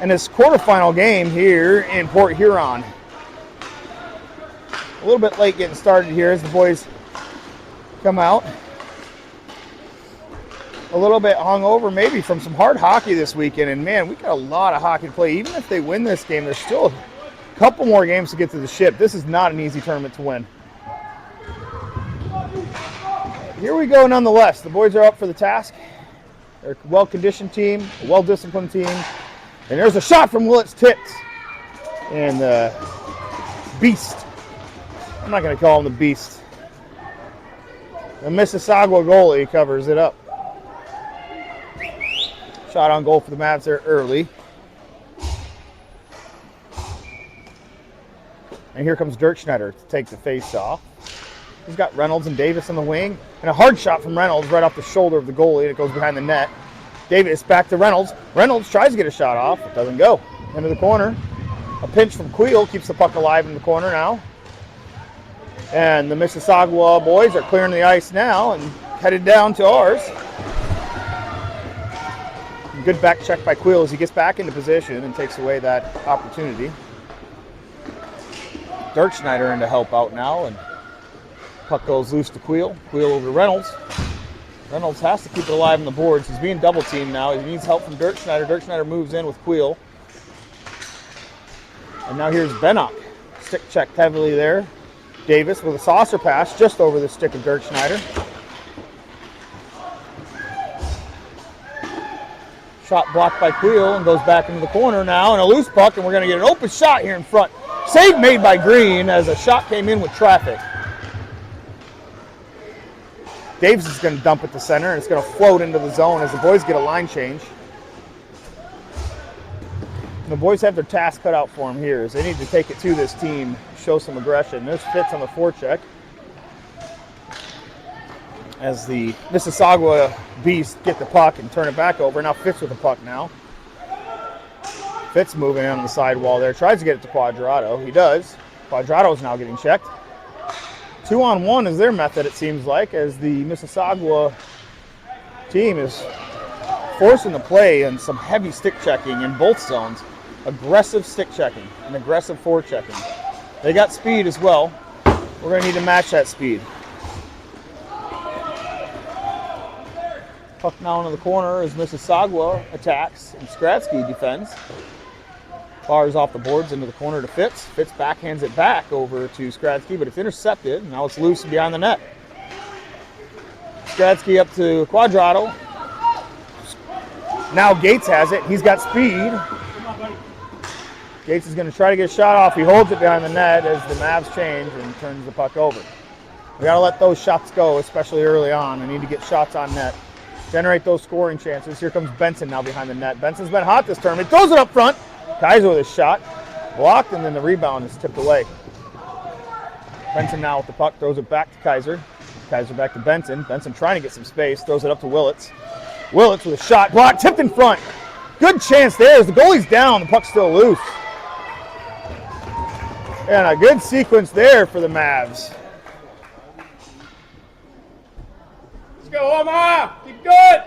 in this quarterfinal game here in Port Huron. A little bit late getting started here as the boys come out. A little bit hungover maybe from some hard hockey this weekend, and man, we got a lot of hockey to play. Even if they win this game, there's still a couple more games to get to the ship. This is not an easy tournament to win. Here we go nonetheless. The boys are up for the task. They're a well-conditioned team, a well-disciplined team. And there's a shot from Willett's tips. And the beast. I'm not going to call him the beast. The Mississauga goalie covers it up. Shot on goal for the Mavs there early. And here comes Dirk Schneider to take the face-off. He's got Reynolds and Davis on the wing. And a hard shot from Reynolds right off the shoulder of the goalie, and it goes behind the net. Davis back to Reynolds. Reynolds tries to get a shot off. It doesn't go. Into the corner. A pinch from Queel keeps the puck alive in the corner now. And the Mississauga boys are clearing the ice now and headed down to ours. Good back check by Queel as he gets back into position and takes away that opportunity. Dirk Schneider in to help out now, and puck goes loose to Queel. Queel over to Reynolds. Reynolds has to keep it alive on the boards. He's being double teamed now. He needs help from Dirk Schneider. Dirk Schneider moves in with Queel. And now here's Bennock. Stick checked heavily there. Davis with a saucer pass just over the stick of Dirk Schneider. Shot blocked by Queel and goes back into the corner now, and a loose puck, and we're going to get an open shot here in front. Save made by Green as a shot came in with traffic. Davis is going to dump it to center, and it's going to float into the zone as the boys get a line change. And the boys have their task cut out for them here, as they need to take it to this team, show some aggression. There's Fitz on the forecheck, as the Mississauga Beast get the puck and turn it back over. Now Fitz with the puck now. Fitz moving on the sidewall there, tries to get it to Quadrado. He does. Quadrado's now getting checked. 2-on-1 is their method, it seems like, as the Mississauga team is forcing the play and some heavy stick checking in both zones. Aggressive stick checking and aggressive forechecking. They got speed as well. We're going to need to match that speed. Puck now into the corner as Mississauga attacks and Skradsky defends. Fires off the boards into the corner to Fitz. Fitz backhands it back over to Skradsky, but it's intercepted. And now it's loose and behind the net. Skradsky up to Quadrado. Now Gates has it. He's got speed. Gates is going to try to get a shot off. He holds it behind the net as the Mavs change and turns the puck over. We got to let those shots go, especially early on. We need to get shots on net. Generate those scoring chances. Here comes Benson now behind the net. Benson's been hot this tournament. Throws it up front. Kaiser with a shot. Blocked, and then the rebound is tipped away. Benson now with the puck. Throws it back to Kaiser. Kaiser back to Benson. Benson trying to get some space. Throws it up to Willits. Willits with a shot. Blocked. Tipped in front. Good chance there as the goalie's down. The puck's still loose. And a good sequence there for the Mavs. Let's go, Omar! Keep good!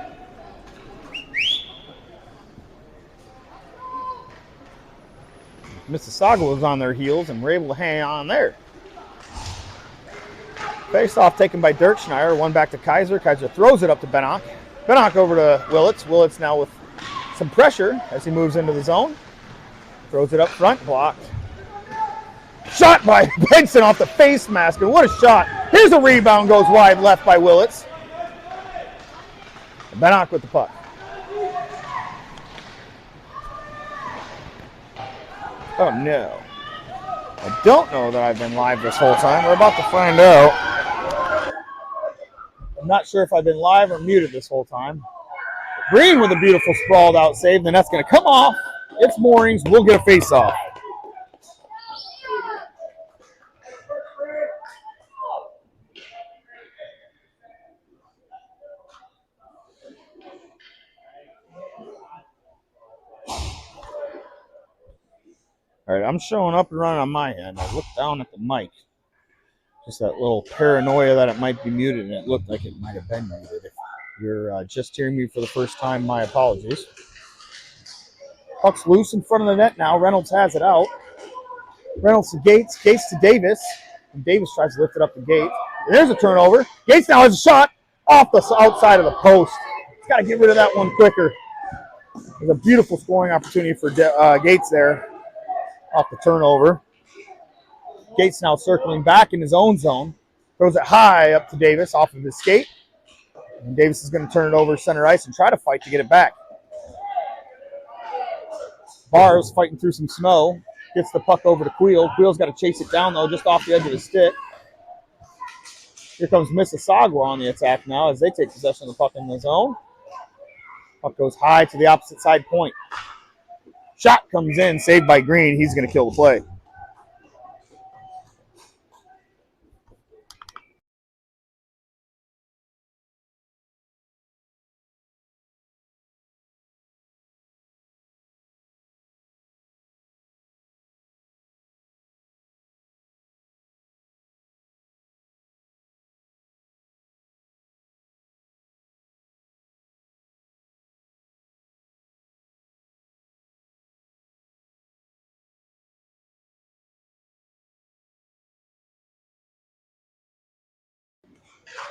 Mississauga was on their heels and were able to hang on there. Face-off taken by Dirk Schneider. One back to Kaiser. Kaiser throws it up to Bennock. Bennock over to Willits. Willits now with some pressure as he moves into the zone. Throws it up front. Blocked. Shot by Benson off the face mask. And what a shot. Here's a rebound. Goes wide left by Willits. Bennock with the puck. Oh no. I don't know that I've been live this whole time. We're about to find out. I'm not sure if I've been live or muted this whole time. Green with a beautiful sprawled out save. The net's going to come off. It's moorings. We'll get a face off. All right, I'm showing up and running on my end. I looked down at the mic. Just that little paranoia that it might be muted, and it looked like it might have been muted. If you're just hearing me for the first time, my apologies. Puck's loose in front of the net now. Reynolds has it out. Reynolds to Gates. Gates to Davis. And Davis tries to lift it up to Gates. And there's a turnover. Gates now has a shot off the outside of the post. He's got to get rid of that one quicker. There's a beautiful scoring opportunity for Gates there off the turnover. Gates now circling back in his own zone. Throws it high up to Davis off of his skate. And Davis is going to turn it over center ice and try to fight to get it back. Bars fighting through some snow. Gets the puck over to Queel. Queel's got to chase it down, though, just off the edge of the stick. Here comes Mississauga on the attack now as they take possession of the puck in the zone. Puck goes high to the opposite side point. Shot comes in, saved by Green. He's going to kill the play.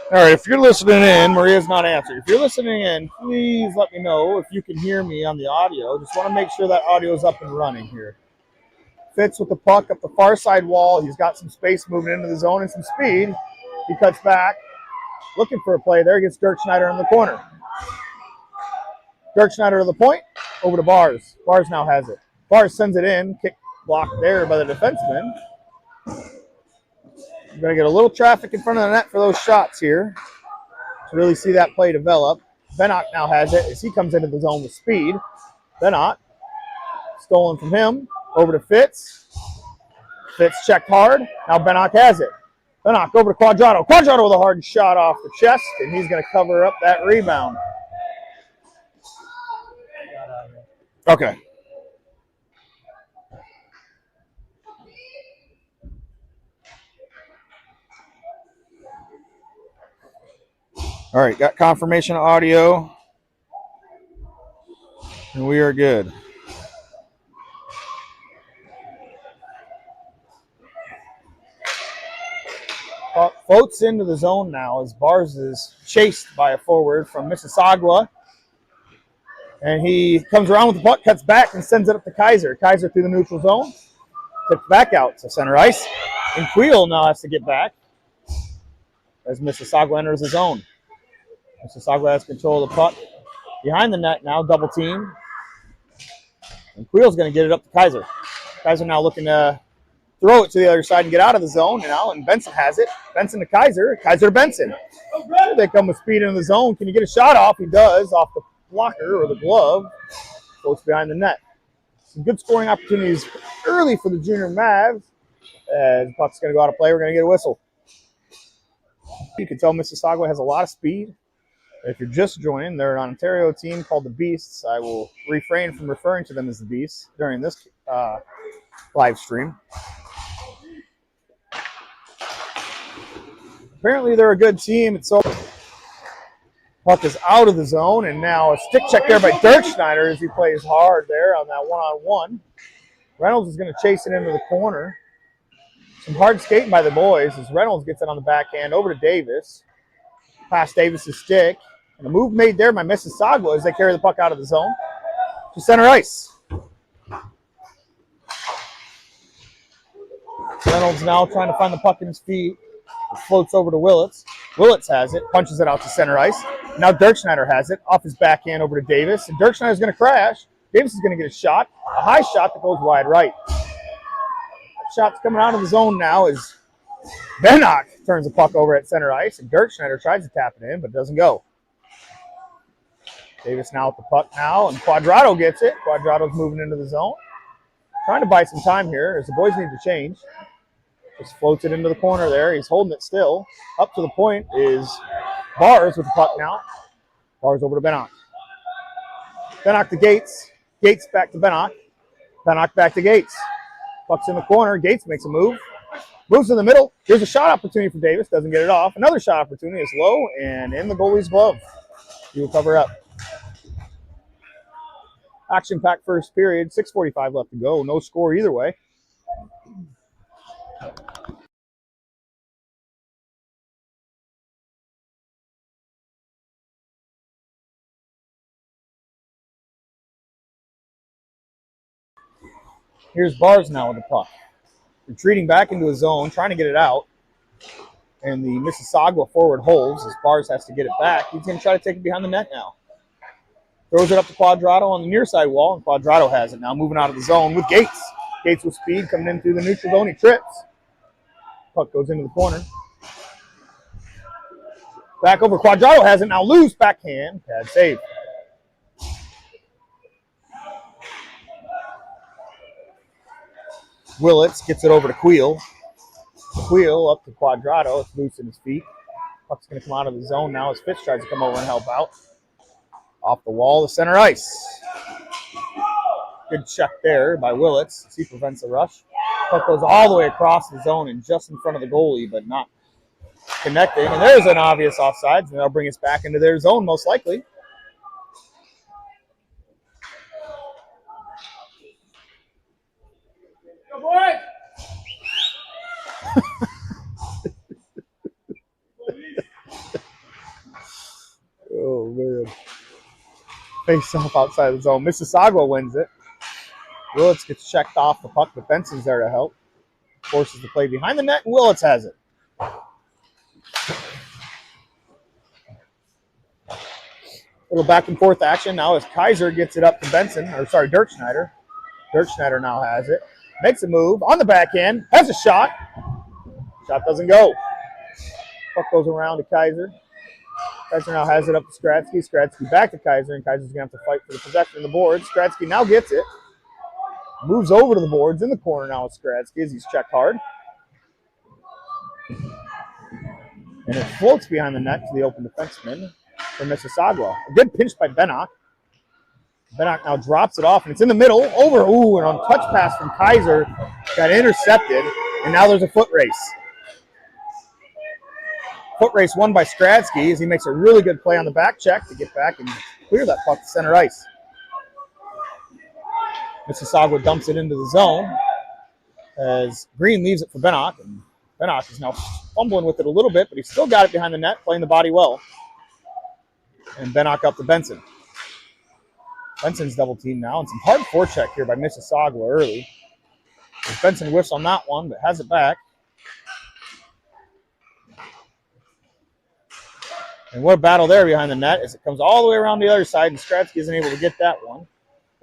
All right, if you're listening in, Maria's not answering. If you're listening in, please let me know if you can hear me on the audio. Just want to make sure that audio is up and running here. Fitz with the puck up the far side wall. He's got some space moving into the zone and some speed. He cuts back, looking for a play there. Gets Dirk Schneider in the corner. Dirk Schneider to the point, over to Bars. Bars now has it. Bars sends it in, kick blocked there by the defenseman. We're going to get a little traffic in front of the net for those shots here to really see that play develop. Bennock now has it as he comes into the zone with speed. Bennock, stolen from him, over to Fitz. Fitz checked hard. Now Bennock has it. Bennock over to Quadrado. Quadrado with a hard shot off the chest, and he's going to cover up that rebound. Okay. All right, got confirmation audio, and we are good. Floats into the zone now as Bars is chased by a forward from Mississauga. And he comes around with the puck, cuts back, and sends it up to Kaiser. Kaiser through the neutral zone. Tipped back out to center ice. And Queel now has to get back as Mississauga enters the zone. Mississauga has control of the puck. Behind the net now, double team. And Queel's going to get it up to Kaiser. Kaiser now looking to throw it to the other side and get out of the zone. And Benson has it. Benson to Kaiser. Kaiser to Benson. Here they come with speed into the zone. Can he get a shot off? He does, off the blocker or the glove. Floats behind the net. Some good scoring opportunities early for the junior Mavs. As the puck's going to go out of play, we're going to get a whistle. You can tell Mississauga has a lot of speed. If you're just joining, they're an Ontario team called the Beasts. I will refrain from referring to them as the Beasts during this live stream. Apparently they're a good team. It's so puck is out of the zone, and now a stick check there by Dirk Schneider as he plays hard there on that one-on-one. Reynolds is going to chase it into the corner. Some hard skating by the boys as Reynolds gets it on the backhand over to Davis. Past Davis's stick. And a move made there by Mississauga as they carry the puck out of the zone to center ice. Reynolds now trying to find the puck in his feet. It floats over to Willits. Willits has it, punches it out to center ice. Now Dirk Schneider has it, off his backhand over to Davis. And Dirk Schneider's going to crash. Davis is going to get a shot, a high shot that goes wide right. That shot's coming out of the zone now as Bennock turns the puck over at center ice, and Dirk Schneider tries to tap it in, but it doesn't go. Davis now with the puck now, and Quadrado gets it. Quadrado's moving into the zone. Trying to buy some time here as the boys need to change. Just floats it into the corner there. He's holding it still. Up to the point is Bars with the puck now. Bars over to Bennock. Bennock to Gates. Gates back to Bennock. Bennock back to Gates. Puck's in the corner. Gates makes a move. Moves in the middle. Here's a shot opportunity for Davis. Doesn't get it off. Another shot opportunity is low and in the goalie's glove. He will cover up. Action-packed first period, 6:45 left to go. No score either way. Here's Bars now with the puck. Retreating back into his zone, trying to get it out. And the Mississauga forward holds as Bars has to get it back. He's going to try to take it behind the net now. Throws it up to Quadrado on the near side wall, and Quadrado has it now, moving out of the zone with Gates. Gates with speed coming in through the neutral zone. He trips. Puck goes into the corner. Back over. Quadrado has it now. Loose backhand. Bad save. Willits gets it over to Queel. Queel up to Quadrado. It's loose in his feet. Puck's going to come out of the zone now as Fitz tries to come over and help out. Off the wall to center ice. Good check there by Willits. He prevents the rush. Puck goes all the way across the zone and just in front of the goalie, but not connecting. And there's an obvious offsides, and they'll bring us back into their zone most likely. Go, boy! Oh, man. Face off outside the zone. Mississauga wins it. Willits gets checked off the puck, but Benson's there to help. Forces the play behind the net, and Willits has it. Little back and forth action now as Kaiser gets it up to Benson, or sorry, Dirk Schneider. Dirk Schneider now has it. Makes a move on the backhand, has a shot. Shot doesn't go. Puck goes around to Kaiser. Kaiser now has it up to Skradsky. Skradsky back to Kaiser, and Kaiser's going to have to fight for the possession of the boards. Skradsky now gets it. Moves over to the boards in the corner now with Skradsky as he's checked hard. And it floats behind the net to the open defenseman for Mississauga. A good pinch by Bennock. Bennock now drops it off, and it's in the middle. Over, an untouched pass from Kaiser. Got intercepted, and now there's a foot race. Foot race won by Skradsky as he makes a really good play on the back check to get back and clear that puck to center ice. Mississauga dumps it into the zone as Green leaves it for Bennock, and Bennock is now fumbling with it a little bit, but he's still got it behind the net, playing the body well. And Bennock up to Benson. Benson's double team now, and some hard forecheck here by Mississauga early. Benson whiffs on that one, but has it back. And what a battle there behind the net as it comes all the way around the other side, and Skradsky isn't able to get that one.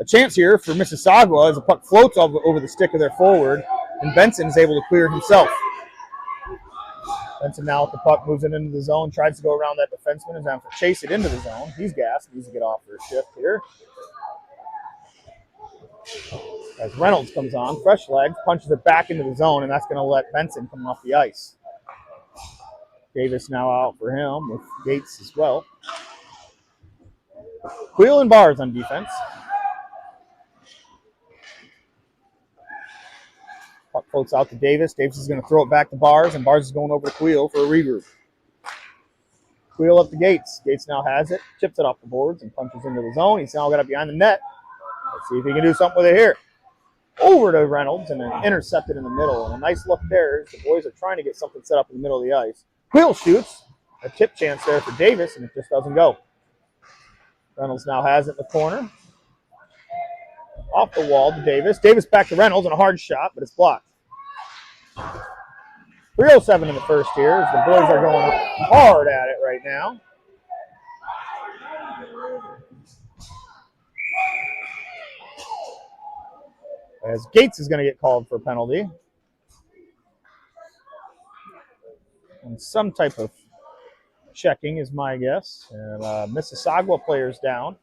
A chance here for Mississauga as the puck floats over the stick of their forward, and Benson is able to clear himself. Benson now with the puck moves it into the zone, tries to go around that defenseman, is going to chase it into the zone. He's gassed, needs to get off for a shift here. As Reynolds comes on, fresh legs, punches it back into the zone, and that's going to let Benson come off the ice. Davis now out for him with Gates as well. Queel and Bars on defense. Puck floats out to Davis. Davis is going to throw it back to Bars, and Bars is going over to Queel for a regroup. Queel up to Gates. Gates now has it, chips it off the boards, and punches into the zone. He's now got it behind the net. Let's see if he can do something with it here. Over to Reynolds, and then intercepted in the middle. And a nice look there as the boys are trying to get something set up in the middle of the ice. Queel shoots. A tip chance there for Davis, and it just doesn't go. Reynolds now has it in the corner. Off the wall to Davis. Davis back to Reynolds, and a hard shot, but it's blocked. 3:07 in the first here as the boys are going hard at it right now. As Gates is going to get called for a penalty. And some type of checking is my guess. And Mississauga players down.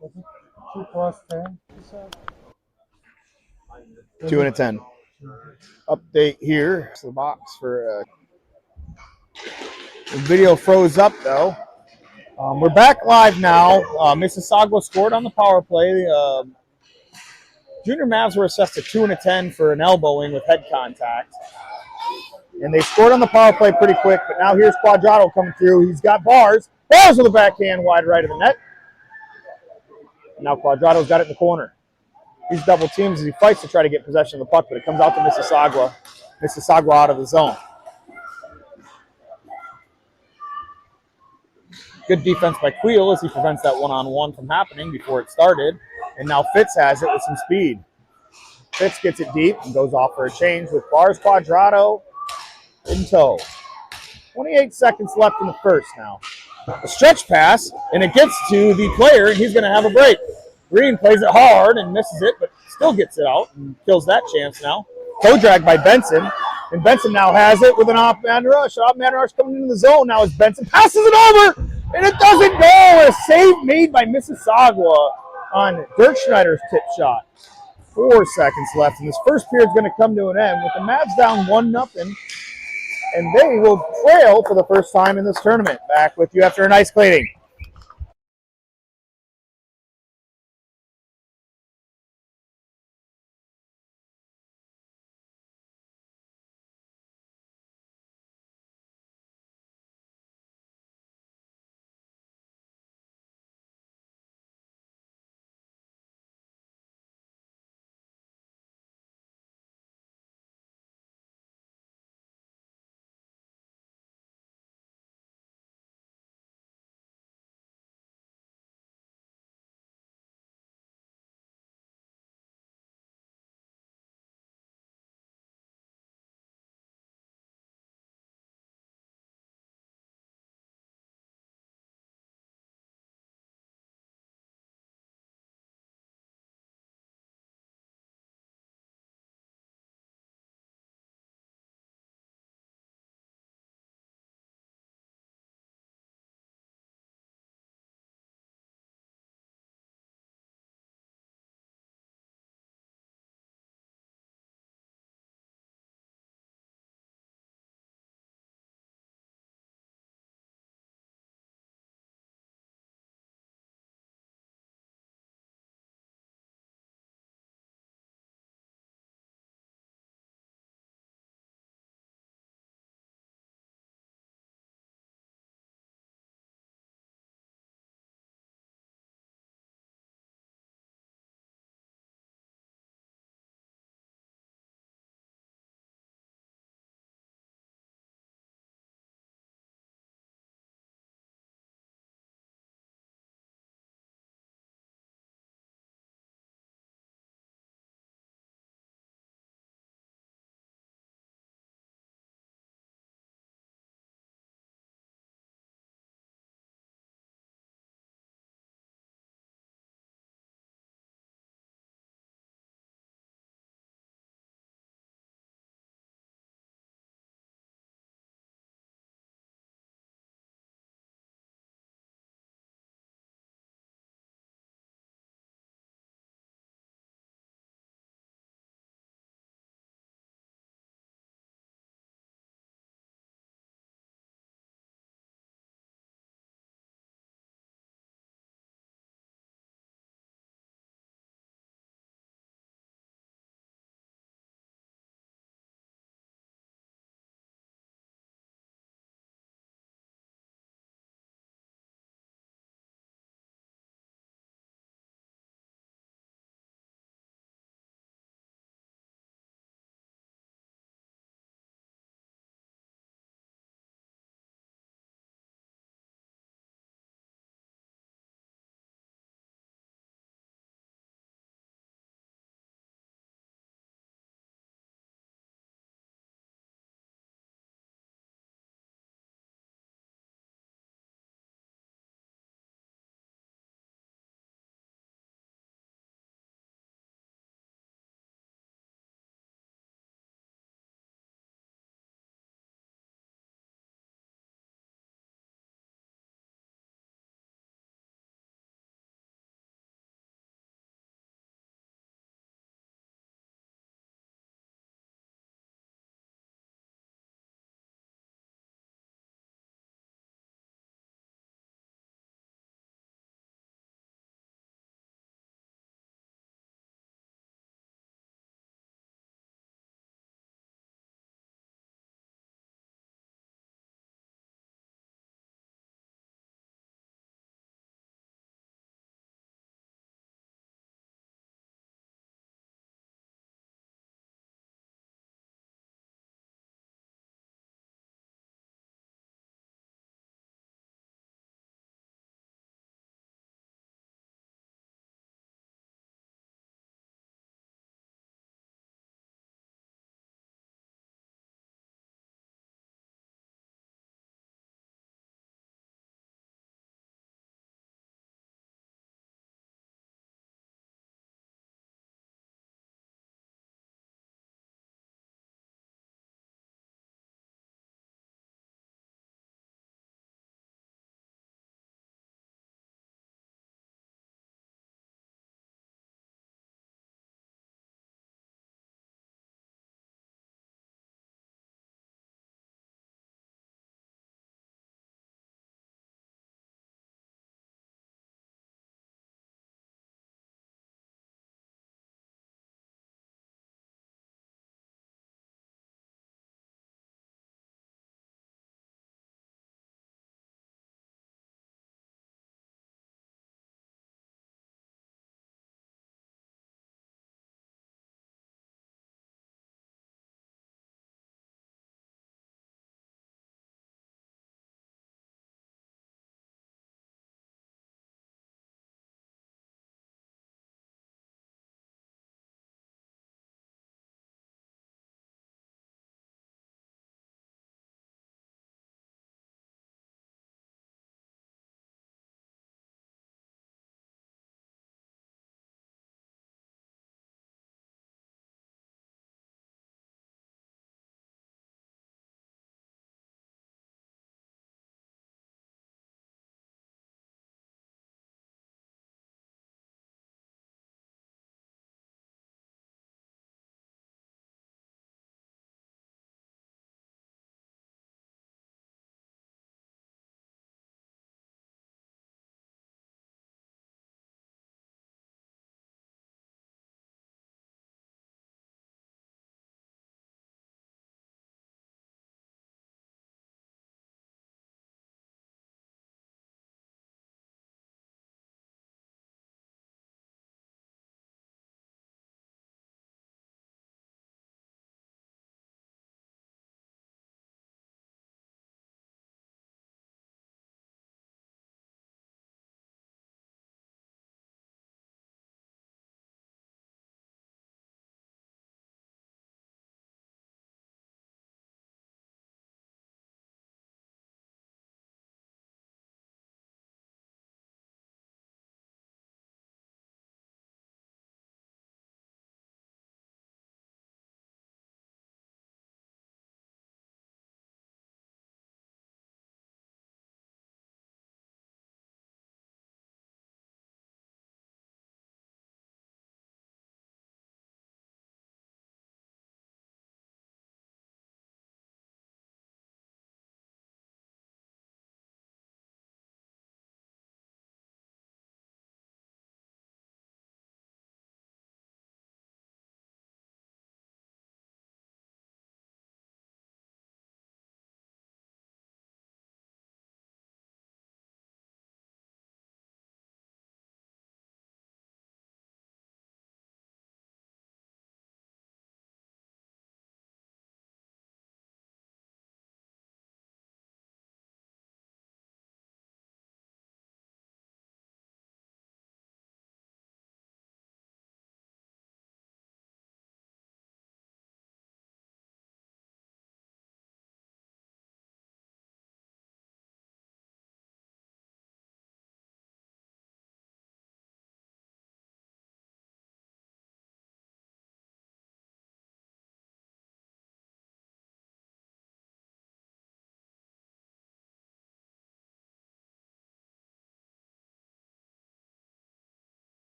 2 plus 10. 2 and a 10. Update here. To the box for the video froze up though. We're back live now. Mississauga scored on the power play. Junior Mavs were assessed a 2 and a 10 for an elbowing with head contact. And they scored on the power play pretty quick, but now here's Quadrado coming through. He's got bars. Bars with a backhand wide right of the net. And now Quadrado's got it in the corner. He's double teams as he fights to try to get possession of the puck, but it comes out to Mississauga. Mississauga out of the zone. Good defense by Queel as he prevents that one-on-one from happening before it started. And now Fitz has it with some speed. Fitz gets it deep and goes off for a change with Bars Quadrado in tow. 28 seconds left in the first now. A stretch pass, and it gets to the player, and he's going to have a break. Green plays it hard and misses it, but still gets it out and kills that chance now. Toe drag by Benson, and Benson now has it with an off-man rush. Off-man rush coming into the zone now as Benson passes it over, and it doesn't go. A save made by Mississauga on Dirk Schneider's tip shot. 4 seconds left, and this first period is going to come to an end with the Mavs down 1-0, and they will trail for the first time in this tournament. Back with you after a nice cleaning.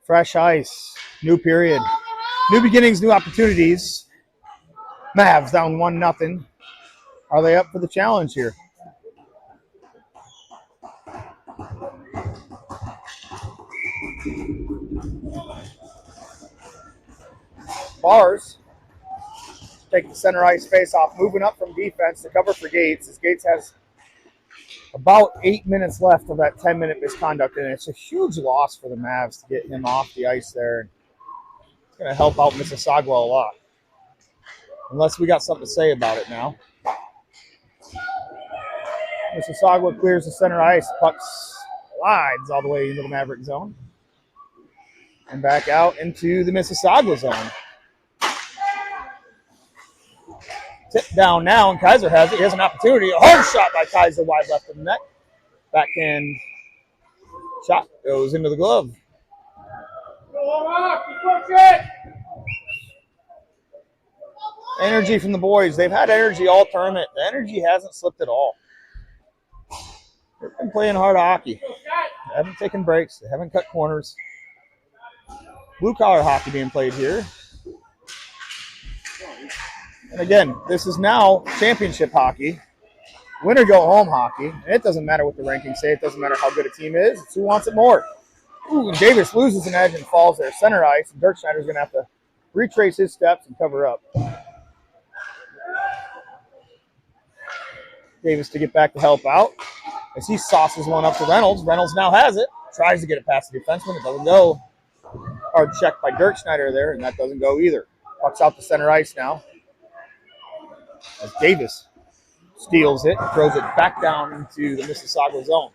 Fresh ice. New period. New beginnings, new opportunities. Mavs down 1-0. Are they up for the challenge here? Bars take the center ice face off, moving up from defense to cover for Gates, as Gates has about 8 minutes left of that 10-minute misconduct, and it's a huge loss for the Mavs to get him off the ice there. It's going to help out Mississauga a lot. Unless we got something to say about it now. Mississauga clears the center ice. Puck slides all the way into the Maverick zone. And back out into the Mississauga zone. Tip down now, and Kaiser has it. He has an opportunity. A hard shot by Kaiser wide left of the net. Backhand shot goes into the glove. Energy from the boys. They've had energy all tournament. The energy hasn't slipped at all. They've been playing hard hockey. They haven't taken breaks. They haven't cut corners. Blue-collar hockey being played here. And again, this is now championship hockey. Win or go home hockey. And it doesn't matter what the rankings say. It doesn't matter how good a team is. It's who wants it more. Ooh, and Davis loses an edge and falls there. Center ice. And Dirk Schneider's going to have to retrace his steps and cover up. Davis to get back to help out. As he sauces one up to Reynolds. Reynolds now has it. Tries to get it past the defenseman. It doesn't go. Hard check by Dirk Schneider there, and that doesn't go either. Puck's out to center ice now. As Davis steals it and throws it back down into the Mississauga zone.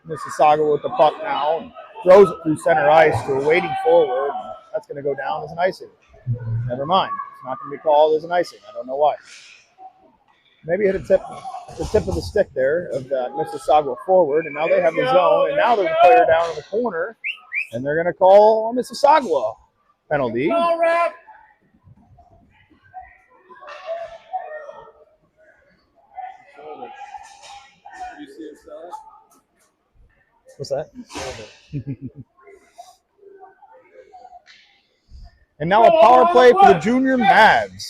Mississauga with the puck now and throws it through center ice to a waiting forward. That's going to go down as an icing. Never mind. It's not going to be called as an icing. I don't know why. Maybe hit the tip of the stick there of the Mississauga forward, and now they have the zone, and now there's a player down in the corner, and they're going to call a Mississauga penalty. What's that? And now a power play for the junior Mavs.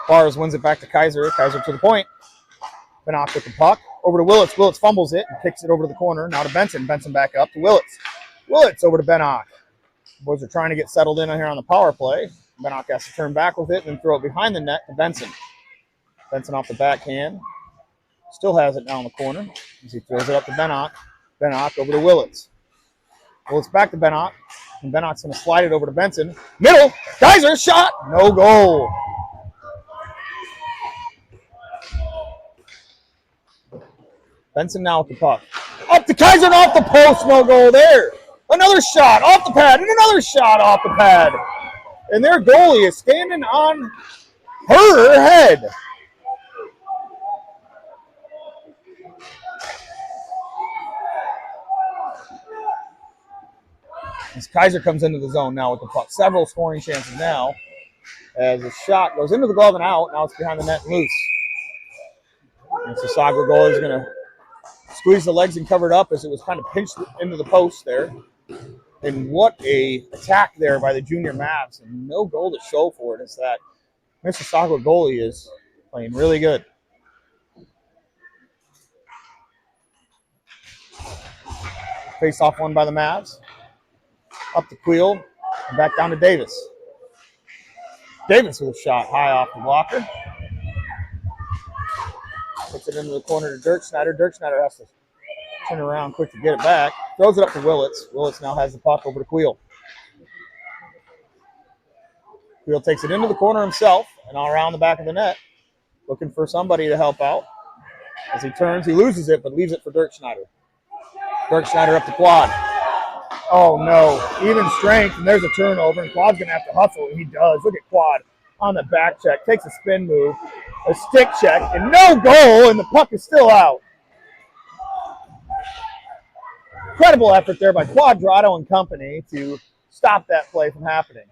Bars wins it back to Kaiser. Kaiser to the point. Benock with the puck. Over to Willits. Willits fumbles it and kicks it over to the corner. Now to Benson. Benson back up to Willits. Willits over to Benock. Boys are trying to get settled in here on the power play. Benock has to turn back with it and then throw it behind the net to Benson. Benson off the backhand. Still has it down the corner as he throws it up to Benock. Benock over to Willits. Willits back to Benock. And Benock's going to slide it over to Benson. Middle. Kaiser shot. No goal. Benson now with the puck. Up to Kaiser and off the post. No goal there. Another shot off the pad and another shot off the pad. And their goalie is standing on her head. As Kaiser comes into the zone now with the puck. Several scoring chances now. As the shot goes into the glove and out. Now it's behind the net and loose. Mississauga goalie is going to squeeze the legs and cover it up as it was kind of pinched into the post there. And what a attack there by the junior Mavs. And no goal to show for it. It's that Mississauga goalie is playing really good. Face-off won by the Mavs. Up to Queel. And back down to Davis. Davis with a shot high off the blocker. Puts it into the corner to Dirk Schneider. Dirk Schneider has to turn around quick to get it back. Throws it up to Willits. Willits now has the puck over to Queel. Queel takes it into the corner himself and all around the back of the net. Looking for somebody to help out. As he turns, he loses it, but leaves it for Dirk Schneider. Dirk Schneider up to Quad. Oh, no. Even strength, and there's a turnover, and Quad's going to have to hustle, and he does. Look at Quad on the back check. Takes a spin move, a stick check, and no goal, and the puck is still out. Incredible effort there by Quadrado and company to stop that play from happening.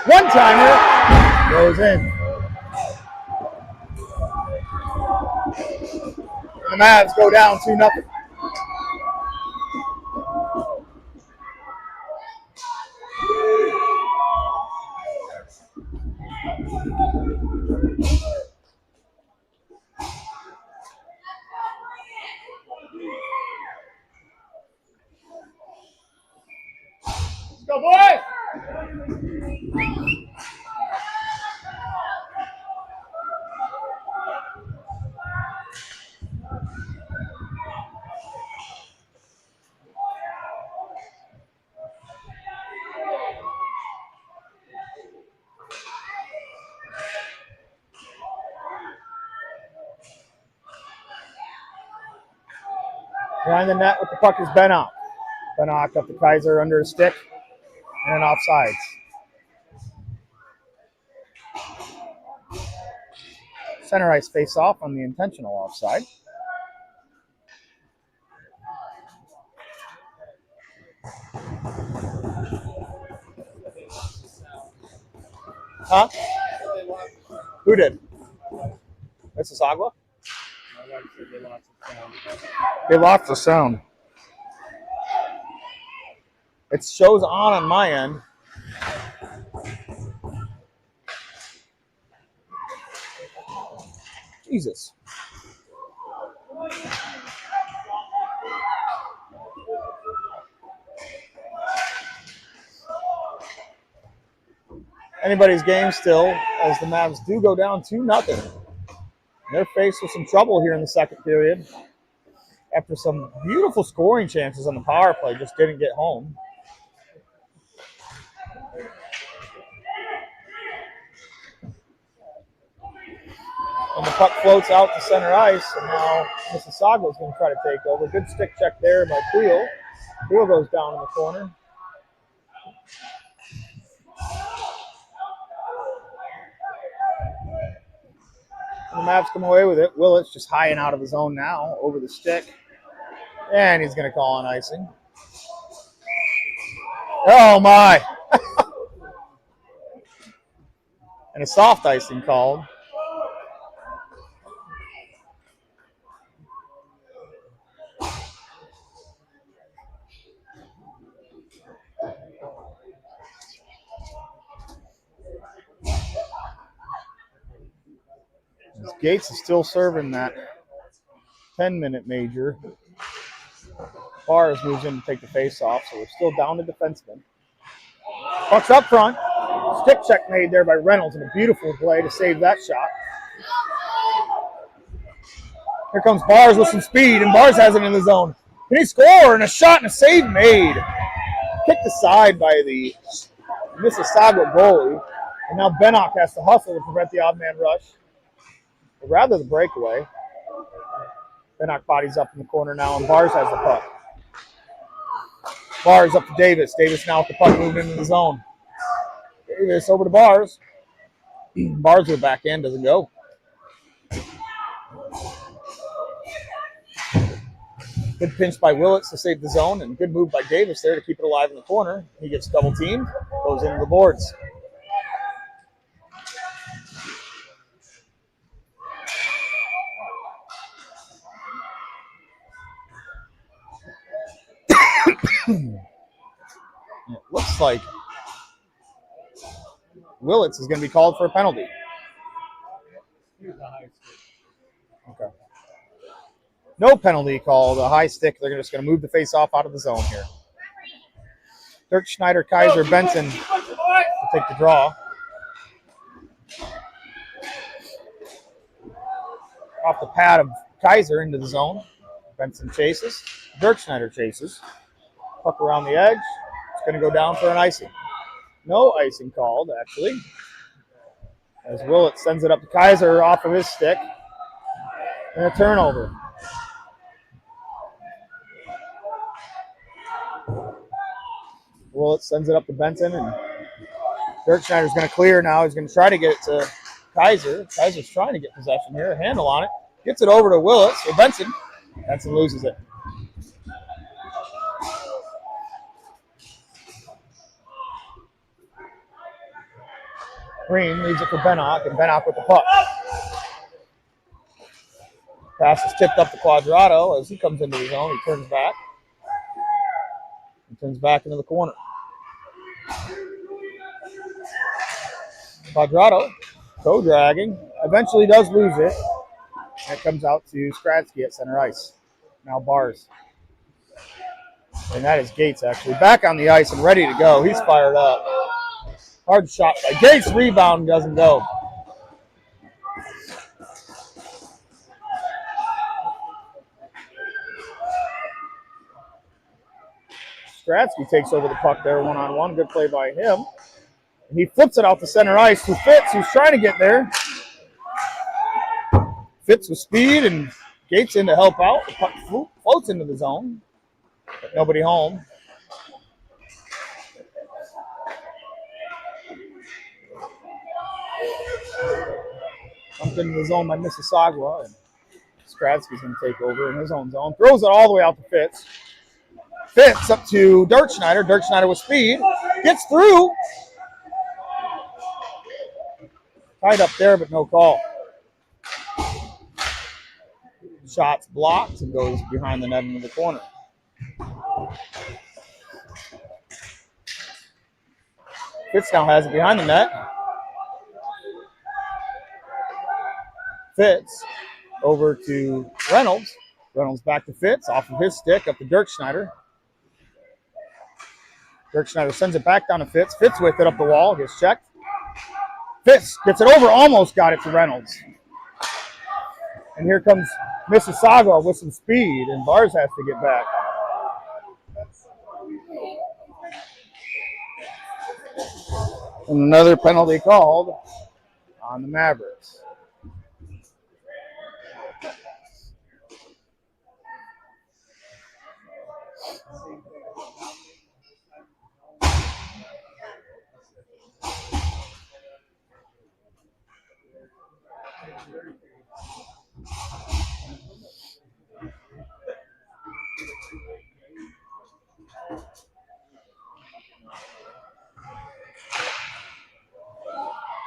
One-timer goes in. The Mavs go down 2-0. Let's go, boys! Behind the net with the puck is Benock. Benock up to Kaiser under a stick and an offsides. Center ice face off on the intentional offside. Huh? Who did? Mississauga? They lost the sound. It shows on my end. Jesus. Anybody's game still, as the Mavs do go down 2-0. They're faced with some trouble here in the second period. After some beautiful scoring chances on the power play, just didn't get home. And the puck floats out to center ice, and now Mississauga is going to try to take over. Good stick check there by Creel. Creel goes down in the corner. And the Mavs come away with it. Willits just high and out of his zone now, over the stick. And he's going to call on icing. Oh, my. And a soft icing called. Gates is still serving that 10-minute major. Bars moves in to take the face-off, so we're still down to defenseman. Puck's up front. Stick check made there by Reynolds, and a beautiful play to save that shot. Here comes Bars with some speed, and Bars has it in the zone. Can he score? And a shot and a save made. Kicked aside by the Mississauga goalie, and now Benock has to hustle to prevent the odd-man rush. Or rather, the breakaway. Benock bodies up in the corner now, and Bars has the puck. Bars up to Davis. Davis now with the puck moving into the zone. Davis over to Bars. Bars with the back end doesn't go. Good pinch by Willits to save the zone, and good move by Davis there to keep it alive in the corner. He gets double teamed, goes into the boards. It looks like Willits is going to be called for a penalty. Okay. No penalty called. A high stick. They're just going to move the face-off out of the zone here. Dirk Schneider, Kaiser, Benson will take the draw. Off the pad of Kaiser into the zone. Benson chases. Dirk Schneider chases. Puck around the edge. It's going to go down for an icing. No icing called, actually. As Willits sends it up to Kaiser off of his stick. And a turnover. Willits sends it up to Benson, and Dirk Schneider's going to clear now. He's going to try to get it to Kaiser. Kaiser's trying to get possession here, a handle on it. Gets it over to Willits, or Benson. Benson loses it. Green leaves it for Bennock, and Bennock with the puck. Pass is tipped up to Quadrado as he comes into his own. He turns back. He turns back into the corner. Quadrado, toe dragging, eventually does lose it. And it comes out to Skradsky at center ice. Now Bars. And that is Gates, actually. Back on the ice and ready to go. He's fired up. Hard shot by Gates. Rebound doesn't go. Skradsky takes over the puck there one-on-one. Good play by him. And he flips it out to center ice to Fitz, who's trying to get there. Fitz with speed and Gates in to help out. The puck floats into the zone. But nobody home. Comes into the zone by Mississauga. And Skradsky's going to take over in his own zone. Throws it all the way out to Fitz. Fitz up to Dirkschneider. Dirkschneider with speed. Gets through. Tied up there, but no call. Shots blocked and goes behind the net into the corner. Fitz now has it behind the net. Fitz over to Reynolds. Reynolds back to Fitz, off of his stick, up to Dirkschneider. Dirkschneider sends it back down to Fitz. Fitz with it up the wall, gets checked. Fitz gets it over, almost got it to Reynolds. And here comes Mississauga with some speed, and Bars has to get back. And another penalty called on the Mavericks.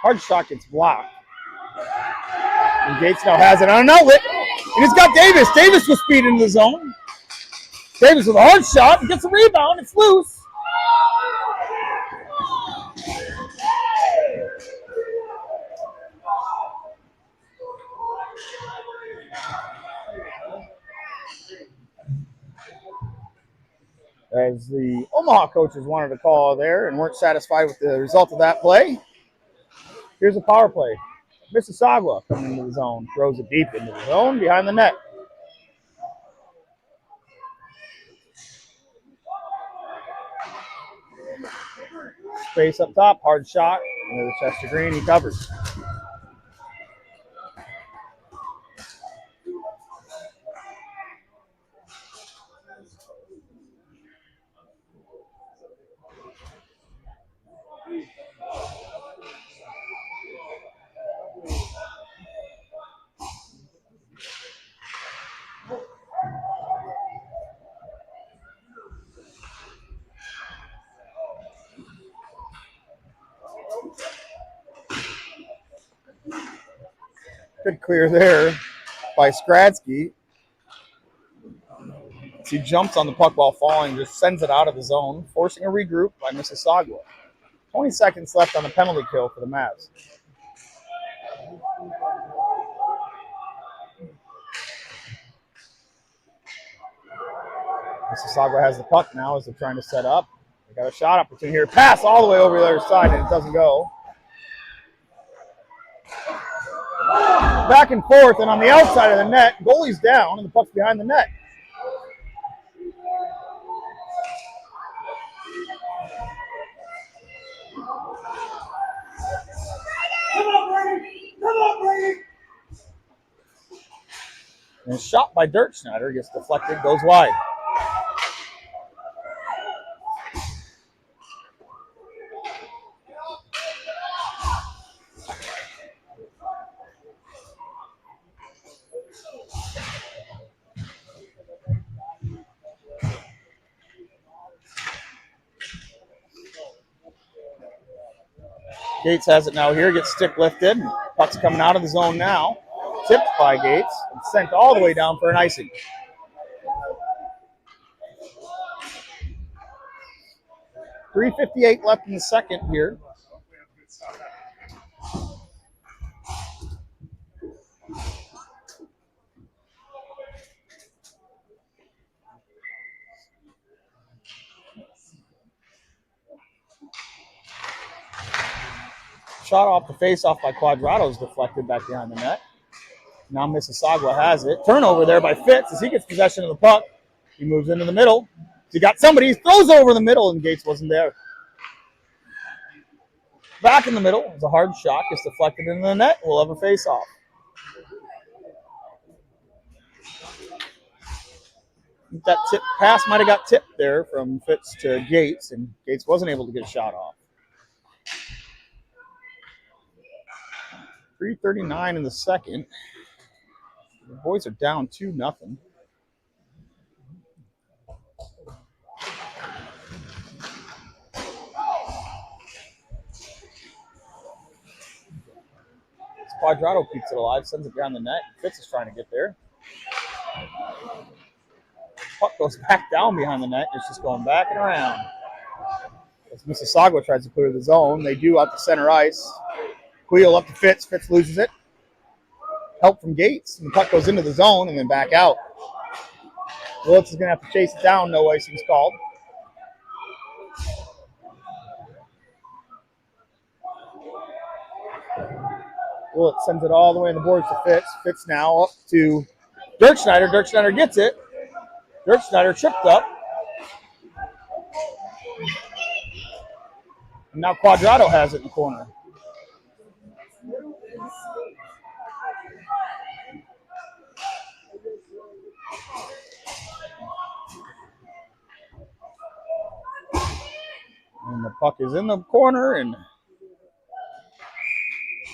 Hard shot gets blocked. And Gates now has it on an outlet. And he's got Davis. Davis with speed into the zone. Davis with a hard shot. He gets a rebound. It's loose. As the Omaha coaches wanted to call there and weren't satisfied with the result of that play. Here's a power play. Mississauga coming into the zone. Throws it deep into the zone behind the net. Space up top. Hard shot. Into the chest of Green. He covers. Good clear there by Skradsky. He jumps on the puck while falling, just sends it out of the zone, forcing a regroup by Mississauga. 20 seconds left on the penalty kill for the Mavs. Mississauga has the puck now as they're trying to set up. They got a shot opportunity here. Pass all the way over the other side, and it doesn't go. Back and forth, and on the outside of the net, goalie's down, and the puck's behind the net. Come on, Brady! Come on, Brady! And a shot by Dirkschneider gets deflected, goes wide. Gates has it now here, gets stick lifted. Puck's coming out of the zone now. Tipped by Gates and sent all the way down for an icing. .358 left in the second here. Shot off the face-off by Quadrado is deflected back behind the net. Now Mississauga has it. Turnover there by Fitz as he gets possession of the puck. He moves into the middle. He got somebody. He throws over the middle, and Gates wasn't there. Back in the middle. It's a hard shot. Gets deflected into the net. We'll have a face-off. That pass might have got tipped there from Fitz to Gates, and Gates wasn't able to get a shot off. 3:39 in the second. The boys are down 2-0. Quadrado keeps it alive, sends it down the net. Fitz is trying to get there. Puck goes back down behind the net. It's just going back and around. As Mississauga tries to clear the zone, they do out to center ice. Wheel up to Fitz. Fitz loses it. Help from Gates. And the puck goes into the zone and then back out. Willits is going to have to chase it down. No icing's called. Willits sends it all the way in the boards to Fitz. Fitz now up to Dirk Schneider. Dirk Schneider gets it. Dirk Schneider tripped up. And now Quadrado has it in the corner. And the puck is in the corner, and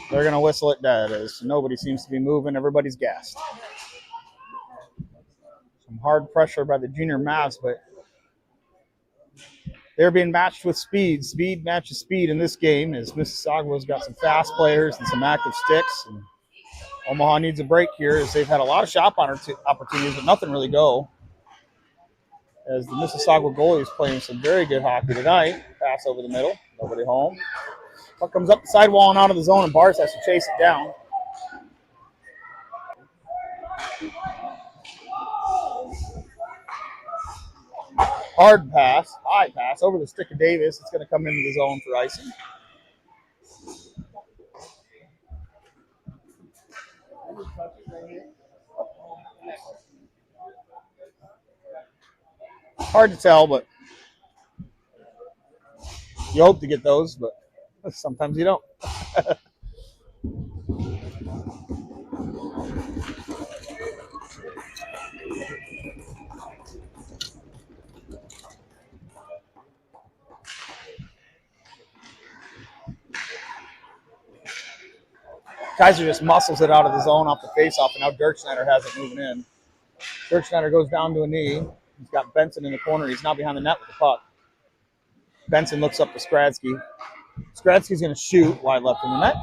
they're going to whistle it dead as nobody seems to be moving. Everybody's gassed. Some hard pressure by the junior Mavs, but they're being matched with speed. Speed matches speed in this game as Mississauga's got some fast players and some active sticks. And Omaha needs a break here as they've had a lot of shot opportunities, but nothing really go. As the Mississauga goalie is playing some very good hockey tonight. Pass over the middle. Nobody home. Puck comes up the sidewall and out of the zone, and Bars has to chase it down. Hard pass, high pass, over the stick of Davis. It's going to come into the zone for icing. Hard to tell, but you hope to get those, but sometimes you don't. Kaiser just muscles it out of the zone off the faceoff, and now Dirk Schneider has it moving in. Dirk Schneider goes down to a knee. He's got Benson in the corner. He's now behind the net with the puck. Benson looks up to Skradsky. Skradsky's going to shoot wide left in the net.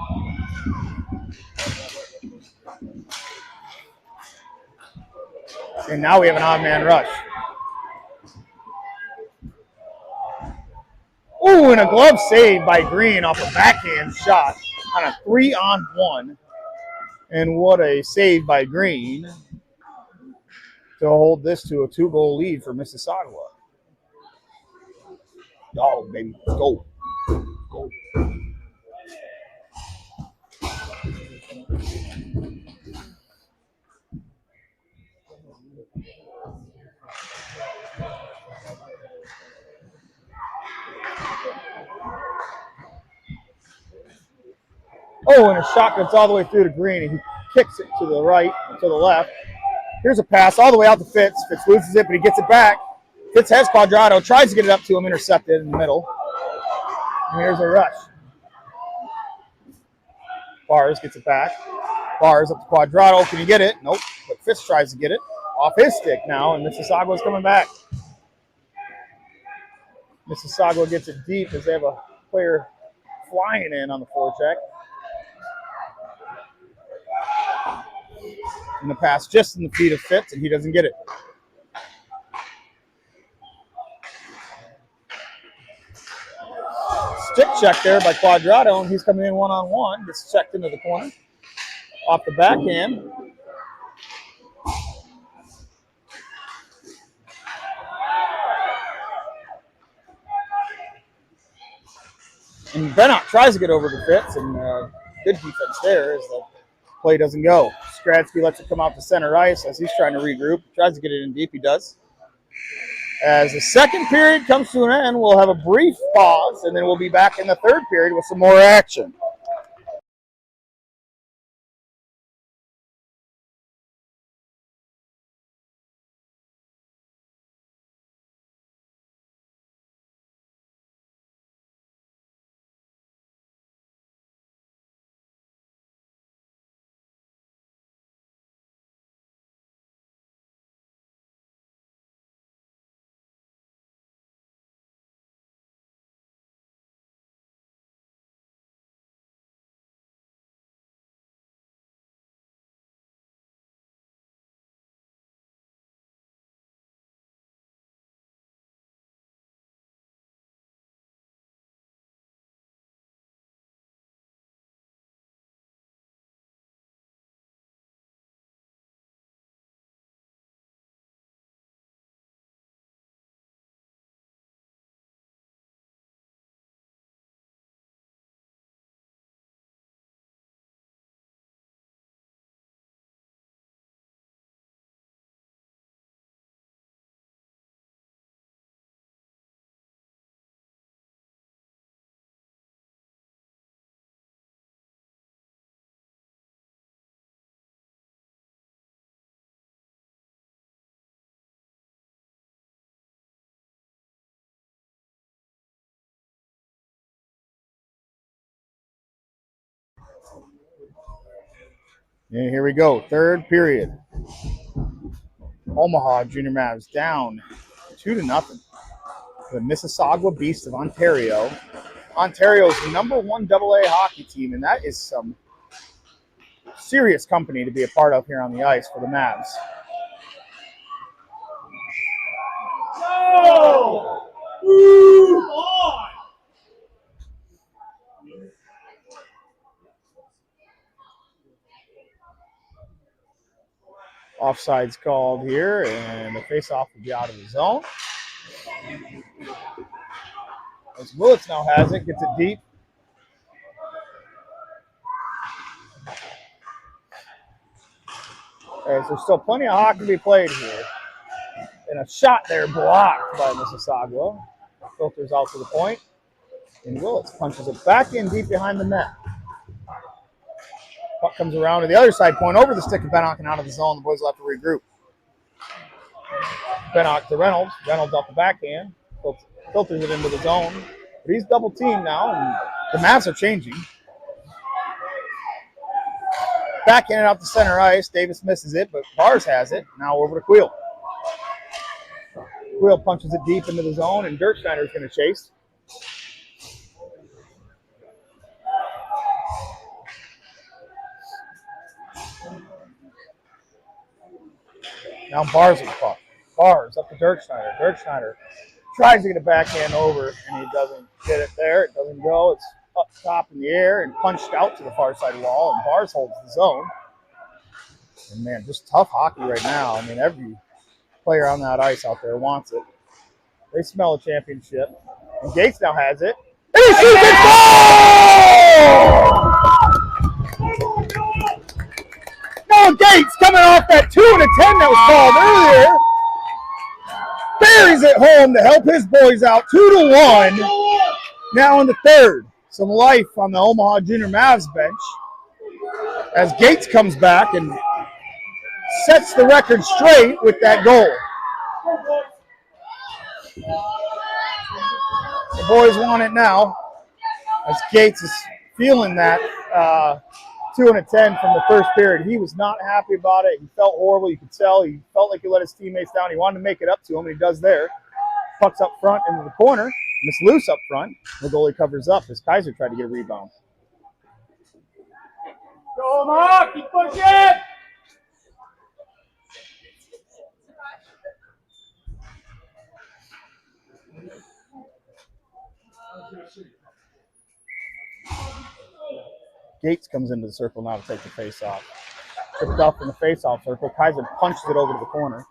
And now we have an odd man rush. Ooh, and a glove save by Green off a backhand shot on a 3-on-1. And what a save by Green to hold this to a 2-goal lead for Mississauga. Oh, baby, go. Go. Oh, and a shot gets all the way through to Green, and he kicks it to the right, to the left. Here's a pass all the way out to Fitz. Fitz loses it, but he gets it back. Fitz has Quadrado, tries to get it up to him, intercepted in the middle. And here's a rush. Bars gets it back. Bars up to Quadrado. Can he get it? Nope. But Fitz tries to get it off his stick now, and Mississauga is coming back. Mississauga gets it deep as they have a player flying in on the forecheck. And the pass just in the feet of Fitz, and he doesn't get it. Stick check there by Quadrado, and he's coming in one-on-one. Gets checked into the corner. Off the backhand. And Benock tries to get over to Fitz, and good defense there as the play doesn't go. Skradsky lets it come out to center ice as he's trying to regroup. Tries to get it in deep. He does. As the second period comes to an end, we'll have a brief pause, and then we'll be back in the third period with some more action. And here we go, third period. Omaha Junior Mavs down 2-0. The Mississauga Beast of Ontario. Ontario's #1 AA hockey team, and that is some serious company to be a part of here on the ice for the Mavs. No! Move on! Offside's called here, and the faceoff will be out of the zone. As Willits now has it, gets it deep. As there's still plenty of hockey to be played here. And a shot there blocked by Mississauga. Filters out to the point. And Willits punches it back in deep behind the net. Puck comes around to the other side point over the stick of Benock and out of the zone. The boys will have to regroup. Benock to Reynolds. Reynolds off the backhand. Filters it into the zone. But he's double teamed now, and the Mavs are changing. Backhand out to center ice. Davis misses it, but Bars has it. Now over to Queel. Queel punches it deep into the zone, and Dirtschneider is going to chase. Now Bars with the puck. Bars up to Dirtschneider. Dirtschneider tries to get a backhand over, and he doesn't get it there. It doesn't go. It's up top in the air and punched out to the far side wall, and Bars holds the zone. And, man, just tough hockey right now. I mean, every player on that ice out there wants it. They smell a championship. And Gates now has it. And he shoots it! Goal! Now Gates coming off that 2-10 that was called earlier. Buries it home to help his boys out. 2-1. Now in the third. Some life on the Omaha Junior Mavs bench. As Gates comes back and sets the record straight with that goal. The boys want it now, as Gates is feeling that 2-10 from the first period. He was not happy about it. He felt horrible. You could tell. He felt like he let his teammates down. He wanted to make it up to him, and he does there. Puck's up front into the corner. And it's loose up front. The goalie covers up as Kaiser tried to get a rebound. Go, Mark! Keep pushing! Gates comes into the circle now to take the face off. Picked up in the face-off circle. Kaiser punches it over to the corner.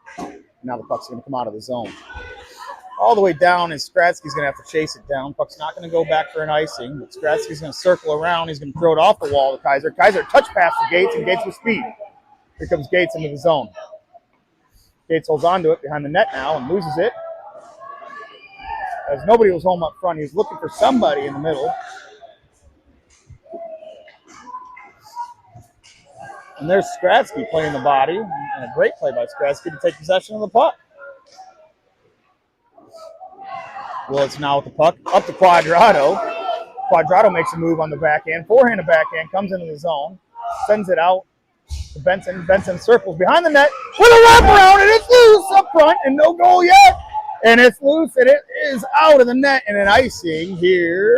Now the puck's going to come out of the zone. All the way down, and Skradsky's going to have to chase it down. Puck's not going to go back for an icing, but Skradsky's going to circle around. He's going to throw it off the wall to Kaiser. Kaiser touch pass to Gates, and Gates with speed. Here comes Gates into the zone. Gates holds on to it behind the net now and loses it. As nobody was home up front, he was looking for somebody in the middle. And there's Skradsky playing the body, and a great play by Skradsky to take possession of the puck. Willits now with the puck, up to Quadrado. Quadrado makes a move on the backhand, forehand to backhand, comes into the zone, sends it out to Benson. Benson circles behind the net with a wraparound, and it's loose up front, and no goal yet. And it's loose, and it is out of the net, and an icing here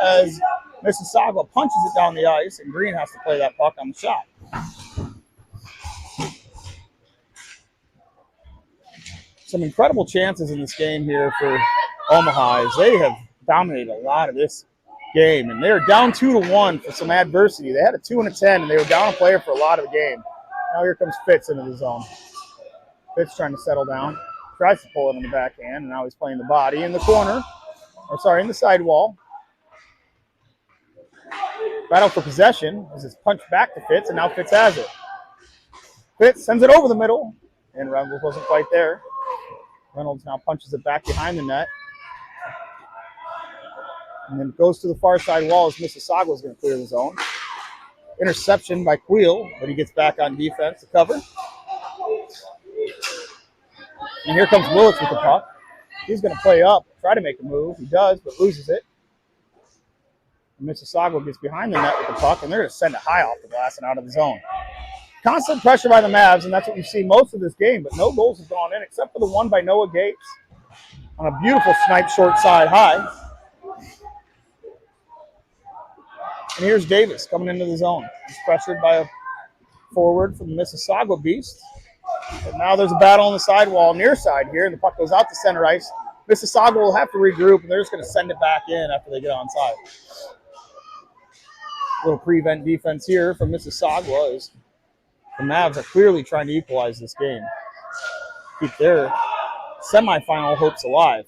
as Mississauga punches it down the ice, and Green has to play that puck on the shot. Some incredible chances in this game here for Omaha as they have dominated a lot of this game, and they're down 2-1 for some adversity. They had a 2 and a 10, and they were down a player for a lot of the game. Now here comes Fitz into the zone. Fitz trying to settle down, tries to pull it on the backhand, and now he's playing the body in the corner, in the sidewall. Battle for possession as it's punched back to Fitz, and now Fitz has it. Fitz sends it over the middle, and Reynolds wasn't quite there. Reynolds now punches it back behind the net. And then goes to the far side wall as Mississauga is going to clear the zone. Interception by Queel, but he gets back on defense to cover. And here comes Willits with the puck. He's going to play up, try to make a move. He does, but loses it. And Mississauga gets behind the net with the puck, and they're going to send it high off the glass and out of the zone. Constant pressure by the Mavs, and that's what we've seen most of this game, but no goals have gone in except for the one by Noah Gates on a beautiful snipe short side high. And here's Davis coming into the zone. He's pressured by a forward from the Mississauga Beast. And now there's a battle on the sidewall near side here, and the puck goes out to center ice. Mississauga will have to regroup, and they're just going to send it back in after they get onside. Little prevent defense here from Mississauga as the Mavs are clearly trying to equalize this game. Keep their semifinal hopes alive.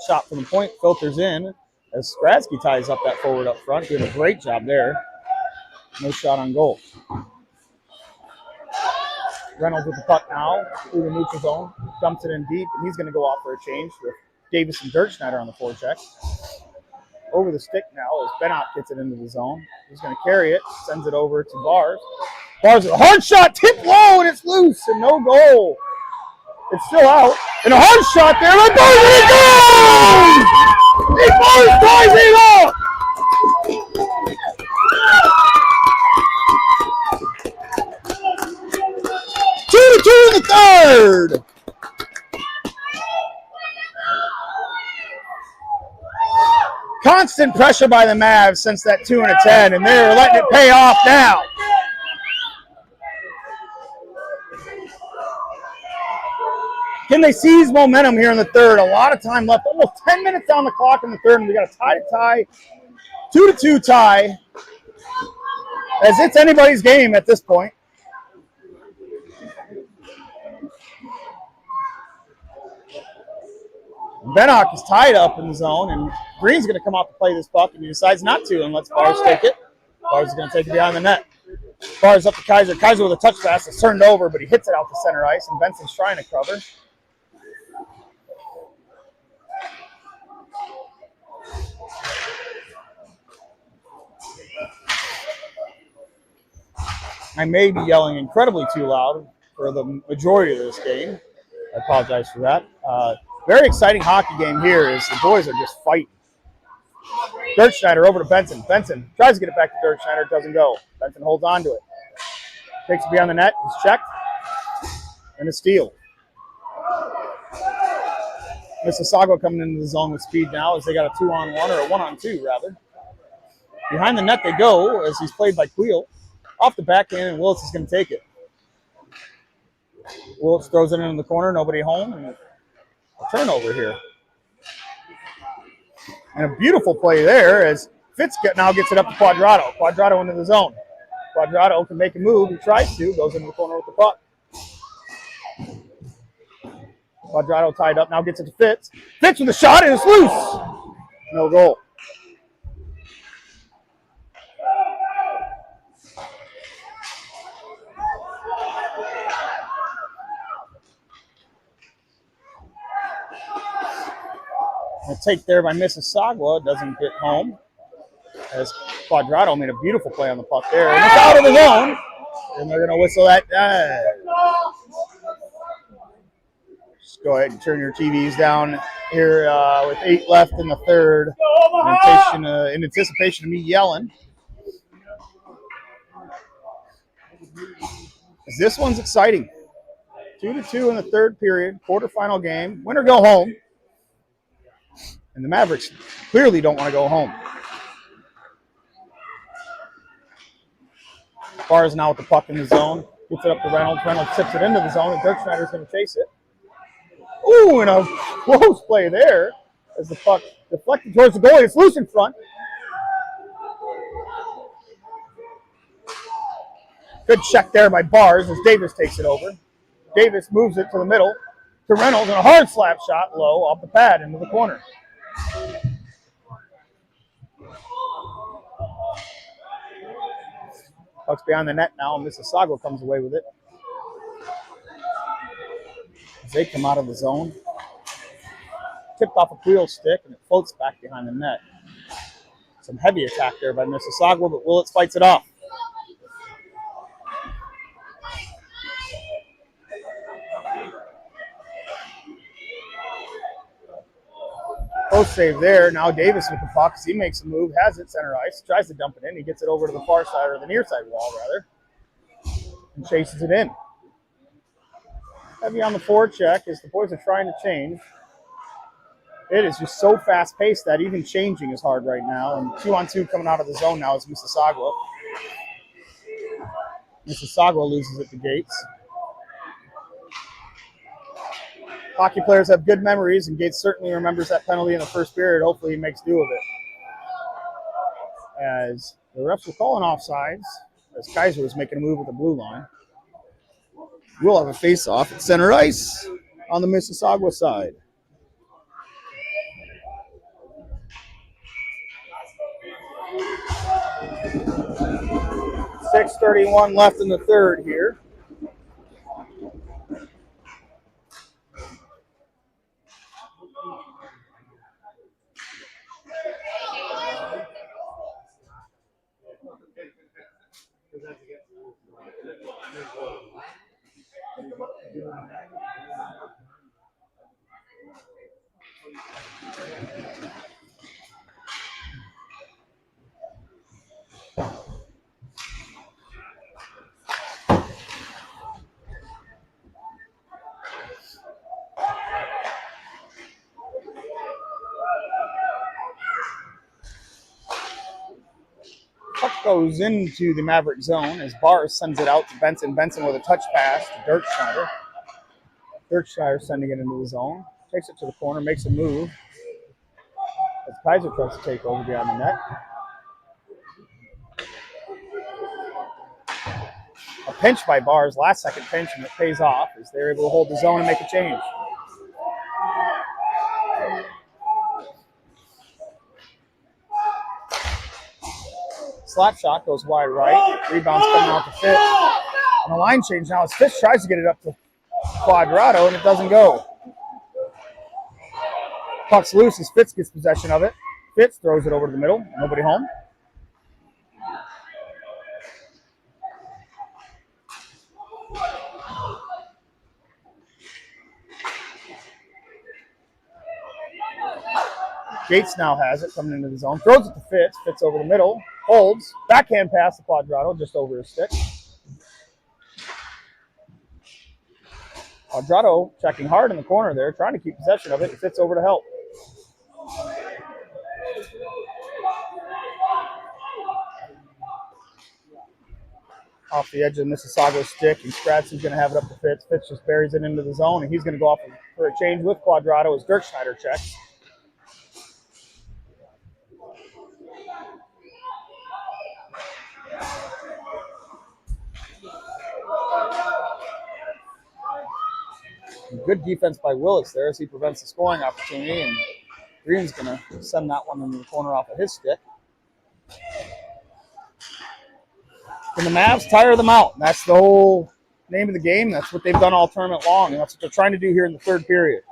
Shot from the point filters in as Skradsky ties up that forward up front, doing a great job there. No shot on goal. Reynolds with the puck now through the neutral zone, dumps it in deep, and he's going to go off for a change with Davis and Dirkschneider on the forecheck. Over the stick now as Benock gets it into the zone. He's going to carry it, sends it over to Bars. Bars with a hard shot, tipped low, and it's loose, and no goal. It's still out, and a hard shot there, and Bars, and he goes! He ties it up! Two in the third. Constant pressure by the Mavs since that 2 and a 10, and they're letting it pay off now. Can they seize momentum here in the third? A lot of time left, almost 10 minutes on the clock in the third, and we got a tie, 2-2 tie, as it's anybody's game at this point. Benock is tied up in the zone, and Green's going to come out to play this puck, and he decides not to and lets Bars take it. Bars is going to take it behind the net. Bars up to Kaiser. Kaiser with a touch pass. It's turned over, but he hits it out to center ice, and Benson's trying to cover. I may be yelling incredibly too loud for the majority of this game. I apologize for that. Very exciting hockey game here as the boys are just fighting. Dirkschneider over to Benson. Benson tries to get it back to Dirkschneider. It doesn't go. Benson holds on to it. Takes it beyond the net. He's checked. And a steal. Mississauga coming into the zone with speed now as they got a 2-on-1 or a 1-on-2 rather. Behind the net they go as he's played by Queel. Off the backhand and Willis is going to take it. Willis throws it into the corner, nobody home, and a turnover here. And a beautiful play there as Fitz now gets it up to Quadrado. Quadrado into the zone. Quadrado can make a move. He tries to. Goes into the corner with the puck. Quadrado tied up. Now gets it to Fitz. Fitz with a shot and it's loose. No goal. A take there by Mississauga. Doesn't get home. As Quadrado made a beautiful play on the puck there. And it's out of the zone. And they're going to whistle that. Just go ahead and turn your TVs down here with 8 left in the third. In anticipation of me yelling. This one's exciting. 2-2 in the third period. Quarterfinal game. Win or go home. And the Mavericks clearly don't want to go home. Barr now with the puck in the zone. Gets it up to Reynolds. Reynolds tips it into the zone, and Dirk Schneider's going to chase it. Ooh, and a close play there as the puck deflected towards the goalie. It's loose in front. Good check there by Bars as Davis takes it over. Davis moves it to the middle to Reynolds, and a hard slap shot low off the pad into the corner. Puck's behind the net now, and Mississauga comes away with it. As they come out of the zone. Tipped off a Queel stick, and it floats back behind the net. Some heavy attack there by Mississauga, but Willits fights it off. Post save there. Now Davis with the puck. He makes a move, has it center ice, tries to dump it in. He gets it over to the far side, or the near side wall, rather, and chases it in. Heavy on the forecheck as the boys are trying to change. It is just so fast-paced that even changing is hard right now. And 2-on-2 coming out of the zone now is Mississauga. Mississauga loses at the gates. Hockey players have good memories, and Gates certainly remembers that penalty in the first period. Hopefully he makes do of it. As the refs were calling offsides, as Kaiser was making a move with the blue line. We'll have a face-off at center ice on the Mississauga side. .6:31 left in the third here. Goes into the Maverick zone as Barr sends it out to Benson. Benson with a touch pass to Dirk Schneider. Dirk Schneider sending it into the zone. Takes it to the corner, makes a move. As Kaiser tries to take over beyond the net. A pinch by Barr's, last second pinch, and it pays off as they're able to hold the zone and make a change. Slap shot goes wide right. Rebound's coming out to Fitz. On a line change now as Fitz tries to get it up to Quadrado, and it doesn't go. Puck's loose as Fitz gets possession of it. Fitz throws it over to the middle. Nobody home. Gates now has it coming into the zone. Throws it to Fitz. Fitz over the middle. Holds. Backhand pass to Quadrado just over his stick. Quadrado checking hard in the corner there, trying to keep possession of it. Fits over to help. Off the edge of Mississauga's stick, and Scradson's going to have it up to Fitz. Fitz just buries it into the zone, and he's going to go off for a change with Quadrado as Dirk Schneider checks. Good defense by Willis there as he prevents the scoring opportunity, and Green's going to send that one into the corner off of his stick. And the Mavs tire them out. And that's the whole name of the game. That's what they've done all tournament long, and that's what they're trying to do here in the third period.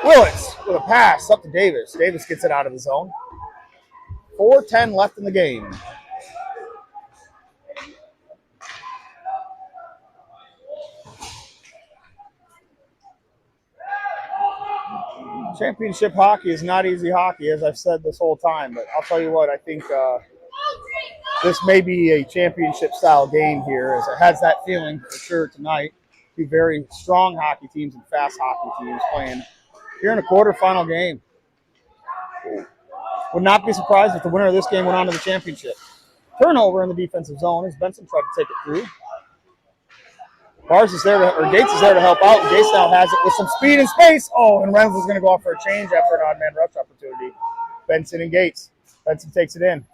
Willis with a pass up to Davis. Davis gets it out of the zone. 4:10 left in the game. Championship hockey is not easy hockey, as I've said this whole time, but I'll tell you what, I think this may be a championship-style game here, as it has that feeling for sure tonight. Two very strong hockey teams and fast hockey teams playing here in a quarterfinal game. Would not be surprised if the winner of this game went on to the championship. Turnover in the defensive zone as Benson tried to take it through. Gates is there to help out. Gates now has it with some speed and space. Oh, and Reynolds is going to go off for a change after an odd man rush opportunity. Benson and Gates. Benson takes it in.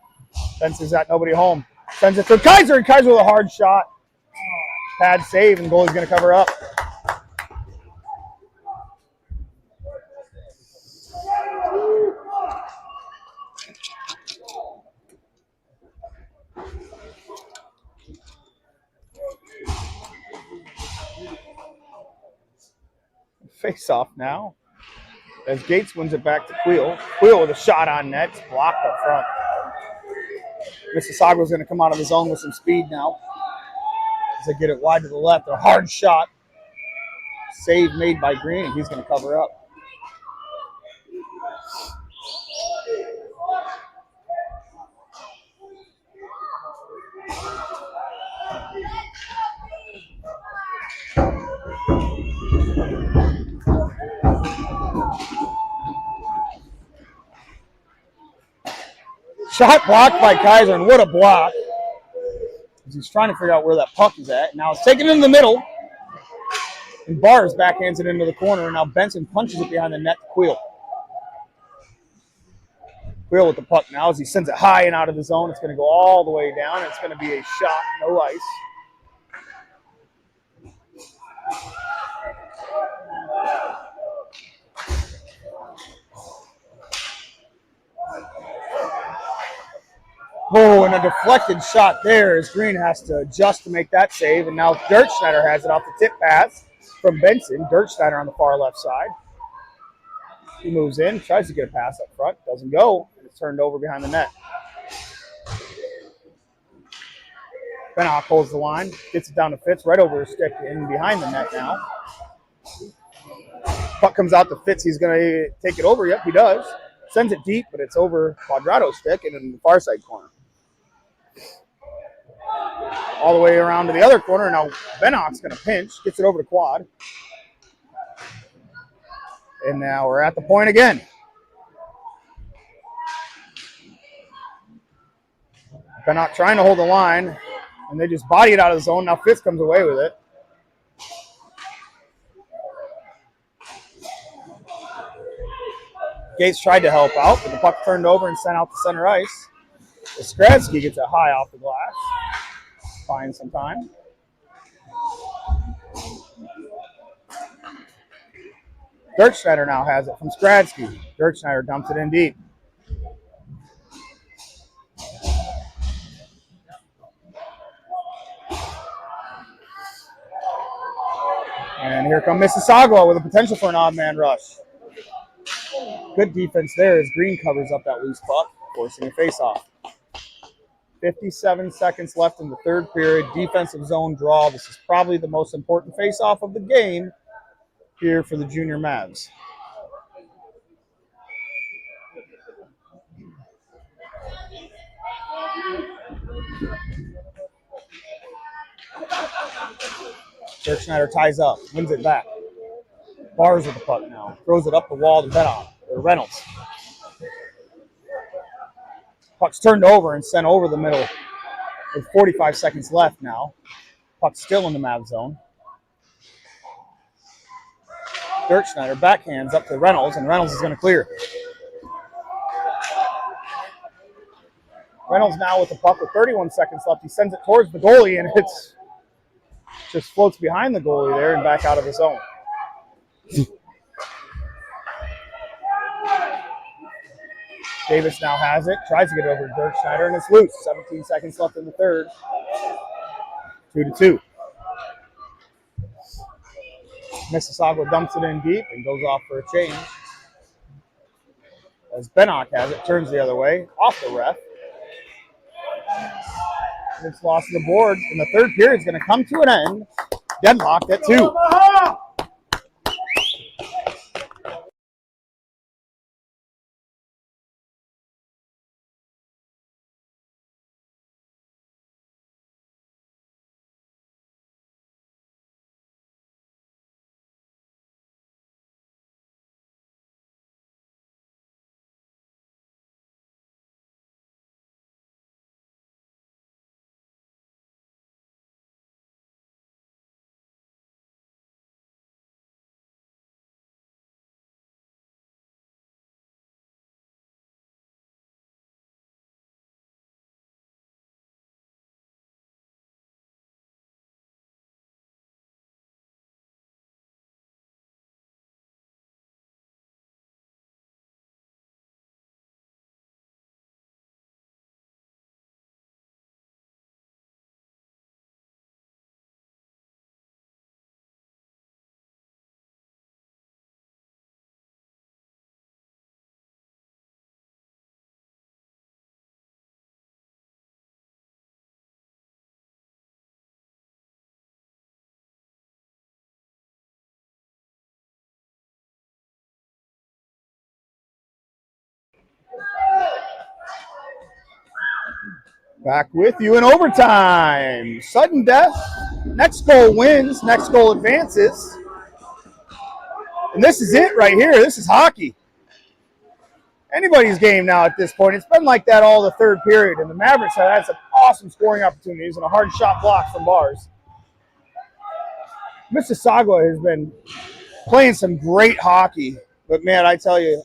Benson's got nobody home. Sends it to Kaiser, and Kaiser with a hard shot. Pad save, and goalie's going to cover up. Face off now as Gates wins it back to Queel. Queel with a shot on net. It's blocked up front. Mississauga's going to come out of the zone with some speed now as they get it wide to the left. A hard shot. Save made by Green, and he's going to cover up. Shot blocked by Kaiser, and what a block. He's trying to figure out where that puck is at. Now it's taken in the middle. And Bars backhands it into the corner, and now Benson punches it behind the net to Queel. Queel with the puck now as he sends it high and out of the zone. It's going to go all the way down. It's going to be a shot, no ice. Oh, and a deflected shot there as Green has to adjust to make that save. And now Dirk Schneider has it off the tip pass from Benson. Dirk Schneider on the far left side. He moves in, tries to get a pass up front. Doesn't go. And it's turned over behind the net. Benock holds the line. Gets it down to Fitz. Right over his stick in behind the net now. Puck comes out to Fitz. He's going to take it over. Yep, he does. Sends it deep, but it's over Quadrado's stick and in the far side corner. All the way around to the other corner. Now Benock's going to pinch. Gets it over to Quad. And now we're at the point again. Benock trying to hold the line. And they just body it out of the zone. Now Fitz comes away with it. Gates tried to help out, but the puck turned over and sent out to center ice. Skradsky gets it high off the glass. Finds some time. Dirk Schneider now has it from Skradsky. Dirk Schneider dumps it in deep. And here come Mississauga with a potential for an odd man rush. Good defense there as Green covers up that loose puck, forcing a face-off. 57 seconds left in the third period. Defensive zone draw. This is probably the most important face-off of the game here for the junior Mavs. Dirk Schneider ties up, wins it back. Bars with the puck now. Throws it up the wall to Reynolds. Puck's turned over and sent over the middle with 45 seconds left now. Puck's still in the Mavs zone. Dirk Schneider backhands up to Reynolds, and Reynolds is going to clear. Reynolds now with the puck with 31 seconds left. He sends it towards the goalie, and it's just floats behind the goalie there and back out of the zone. Davis now has it, tries to get over to Dirk Schneider, and it's loose. 17 seconds left in the third. 2-2. Mississauga dumps it in deep and goes off for a change. As Bennock has it, turns the other way, off the ref. It's lost to the board, and the third period is going to come to an end. Deadlocked at 2. Back with you in overtime. Sudden death. Next goal wins. Next goal advances. And this is it right here. This is hockey. Anybody's game now at this point. It's been like that all the third period. And the Mavericks have had some awesome scoring opportunities and a hard shot block from Bars. Mississauga has been playing some great hockey. But, man, I tell you,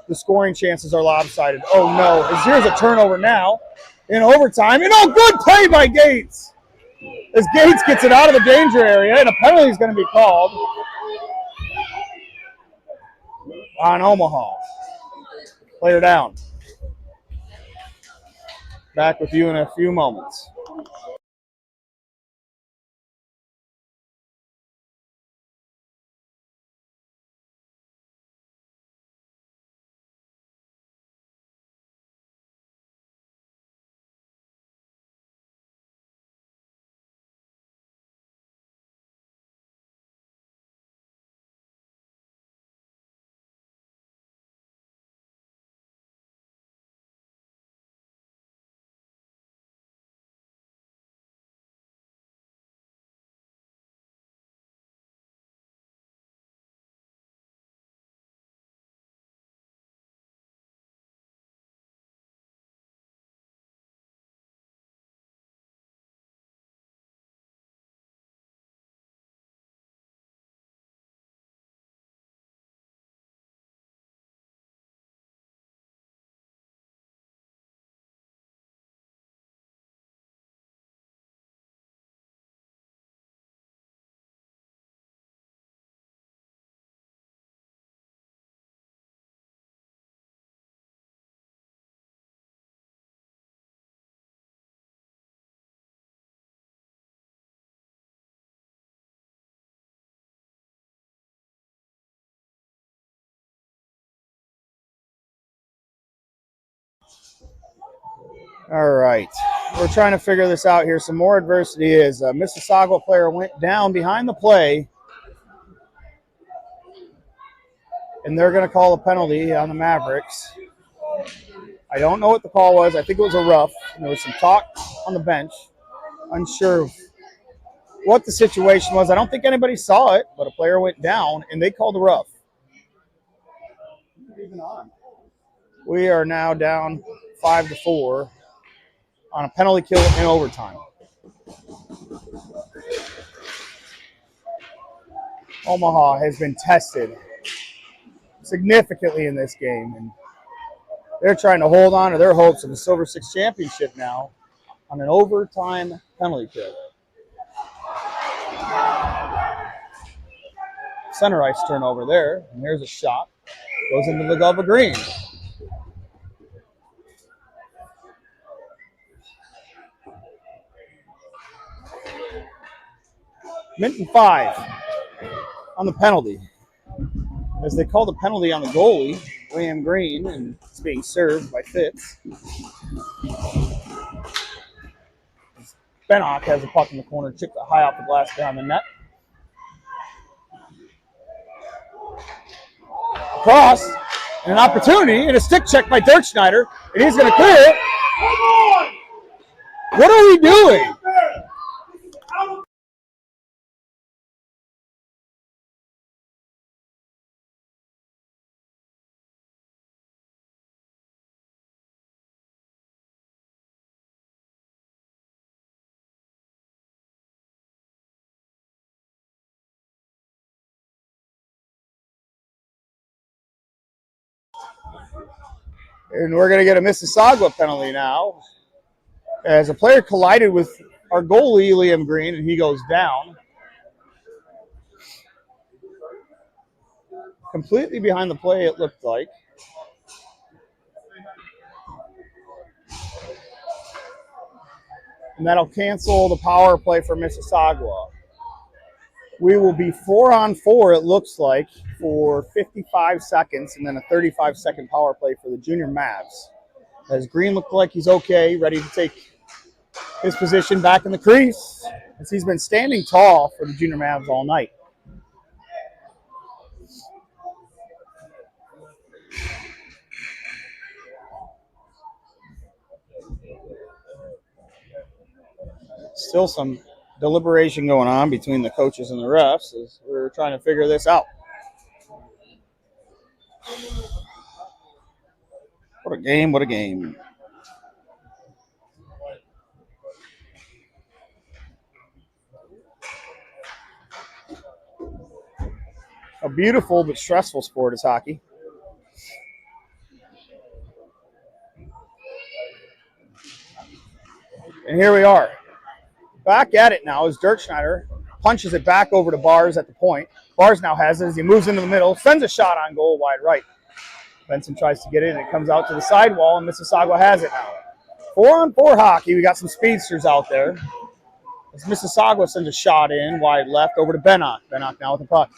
the scoring chances are lopsided. Oh, no. Here's a turnover now. In overtime, and good play by Gates. As Gates gets it out of the danger area, and a penalty is going to be called on Omaha. Player down. Back with you in a few moments. All right. We're trying to figure this out here. Some more adversity is a Mississauga player went down behind the play, and they're going to call a penalty on the Mavericks. I don't know what the call was. I think it was a rough. There was some talk on the bench. Unsure of what the situation was. I don't think anybody saw it, but a player went down, and they called a rough. We are now down 5-4 on a penalty kill in overtime. Omaha has been tested significantly in this game, and they're trying to hold on to their hopes of the Silver Six Championship now on an overtime penalty kill. Center ice turnover there, and here's a shot. Goes into the glove of Green. Minton 5 on the penalty. As they call the penalty on the goalie, William Green, and it's being served by Fitz. Bennock has a puck in the corner, chipped it high off the glass behind the net. Cross, and an opportunity, and a stick check by Dirk Schneider, and he's going to clear it. What are we doing? And we're going to get a Mississauga penalty now. As a player collided with our goalie, Liam Green, and he goes down. Completely behind the play, it looked like. And that'll cancel the power play for Mississauga. We will be 4-on-4, it looks like, for 55 seconds, and then a 35-second power play for the junior Mavs. As Green looked like he's okay, ready to take his position back in the crease, as he's been standing tall for the junior Mavs all night. Still some deliberation going on between the coaches and the refs as we're trying to figure this out. What a game, what a game. A beautiful but stressful sport is hockey. And here we are. Back at it now as Dirk Schneider punches it back over to Bars at the point. Bars now has it as he moves into the middle, sends a shot on goal wide right. Benson tries to get it, and it comes out to the sidewall, and Mississauga has it now. 4-on-4 hockey. We got some speedsters out there. As Mississauga sends a shot in wide left over to Bennock. Bennock now with the puck.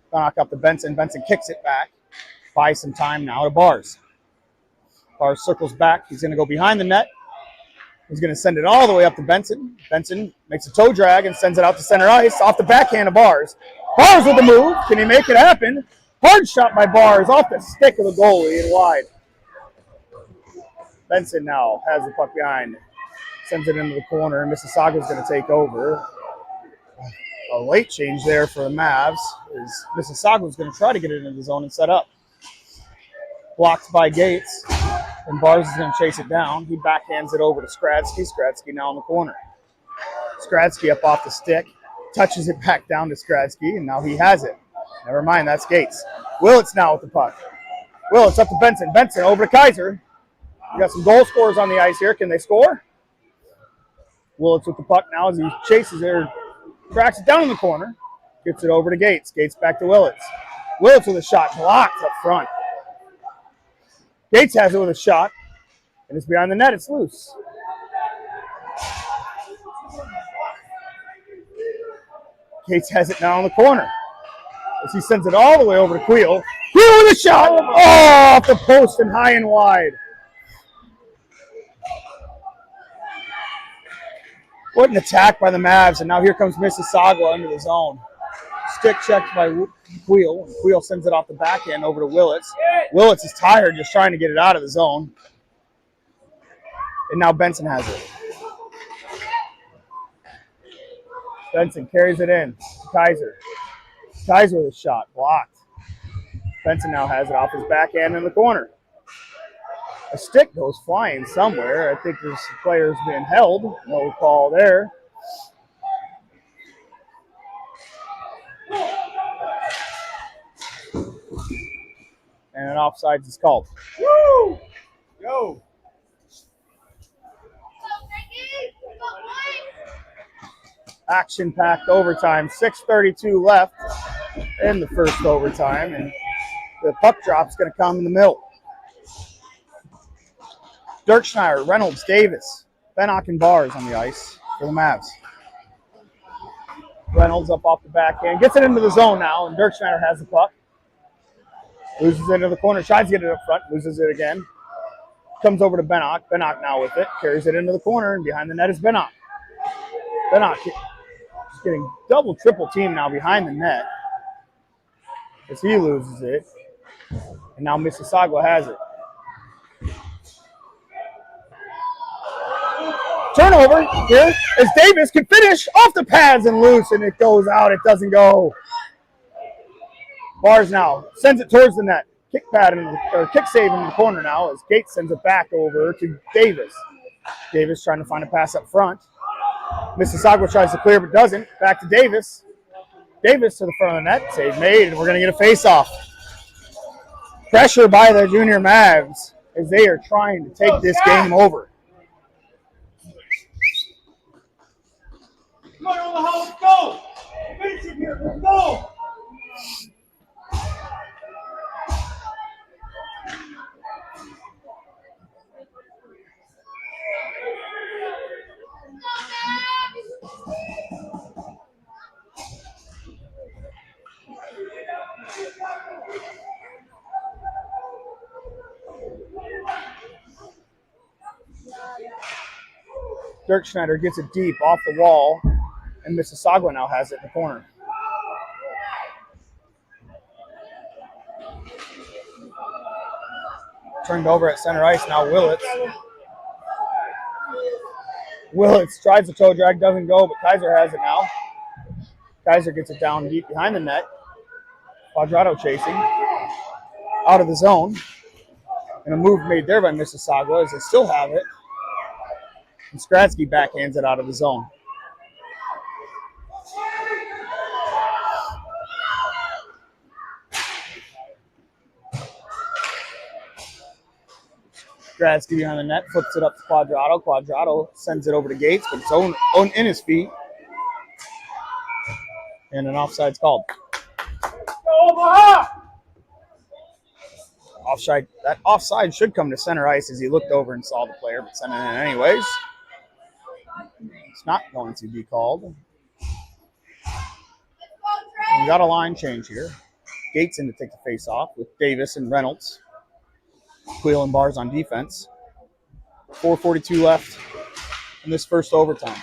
Bennock up to Benson. Benson kicks it back. Buys some time now to Bars. Bars circles back. He's going to go behind the net. He's going to send it all the way up to Benson. Benson makes a toe drag and sends it out to center ice off the backhand of Bars. Bars with the move. Can he make it happen? Hard shot by Bars off the stick of the goalie and wide. Benson now has the puck behind. Sends it into the corner. Mississauga's going to take over. A late change there for the Mavs. Mississauga's going to try to get it into the zone and set up. Blocked by Gates. And Bars is going to chase it down. He backhands it over to Skradsky. Skradsky now in the corner. Skradsky up off the stick. Touches it back down to Skradsky, and now he has it. Never mind, that's Gates. Willits now with the puck. Willits up to Benson. Benson over to Kaiser. We got some goal scorers on the ice here. Can they score? Willits with the puck now as he chases it, tracks it down in the corner. Gets it over to Gates. Gates back to Willits. Willits with a shot blocked up front. Gates has it with a shot, and it's behind the net. It's loose. Gates has it now in the corner as he sends it all the way over to Queel. Queel with a shot! Oh, off the post and high and wide. What an attack by the Mavs, and now here comes Mississauga into the zone. Stick checked by Queel. Queel sends it off the backhand over to Willits. Willits is tired just trying to get it out of the zone. And now Benson has it. Benson carries it in. Kaiser. Kaiser with a shot. Blocked. Benson now has it off his backhand in the corner. A stick goes flying somewhere. I think there's players being held. No call there. And an offsides is called. Woo! Go. Action-packed overtime. 6:32 left in the first overtime. And the puck drop's going to come in the middle. Dirkschneider, Reynolds, Davis, Bennock, and Bars on the ice for the Mavs. Reynolds up off the backhand. Gets it into the zone now, and Dirkschneider has the puck. Loses it into the corner. Tries to get it up front. Loses it again. Comes over to Bennock. Bennock now with it. Carries it into the corner, and behind the net is Bennock. Bennock is getting double, triple team now behind the net as he loses it. And now Mississauga has it. Turnover here as Davis can finish off the pads and loose, and it goes out. It doesn't go. Bars now sends it towards the net. Kick save in the corner now as Gates sends it back over to Davis. Davis trying to find a pass up front. Mississauga tries to clear but doesn't. Back to Davis. Davis to the front of the net. Save made, and we're going to get a face-off. Pressure by the junior Mavs as they are trying to take this game over. Come on, Omaha, let's go! Finish it here, let's go! Dirkschneider gets it deep off the wall, and Mississauga now has it in the corner. Turned over at center ice now. Willits tries the toe drag, doesn't go, but Kaiser has it now. Kaiser gets it down deep behind the net. Quadrado chasing out of the zone. And a move made there by Mississauga as they still have it. And Skradsky backhands it out of the zone. Skradsky behind the net, flips it up to Quadrado. Quadrado sends it over to Gates, but it's own in his feet. And an offside's called. Offside. That offside should come to center ice as he looked over and saw the player, but sent it in anyways. It's not going to be called. And we got a line change here. Gates in to take the face off with Davis and Reynolds. Queel and Bars on defense. 4:42 left in this first overtime.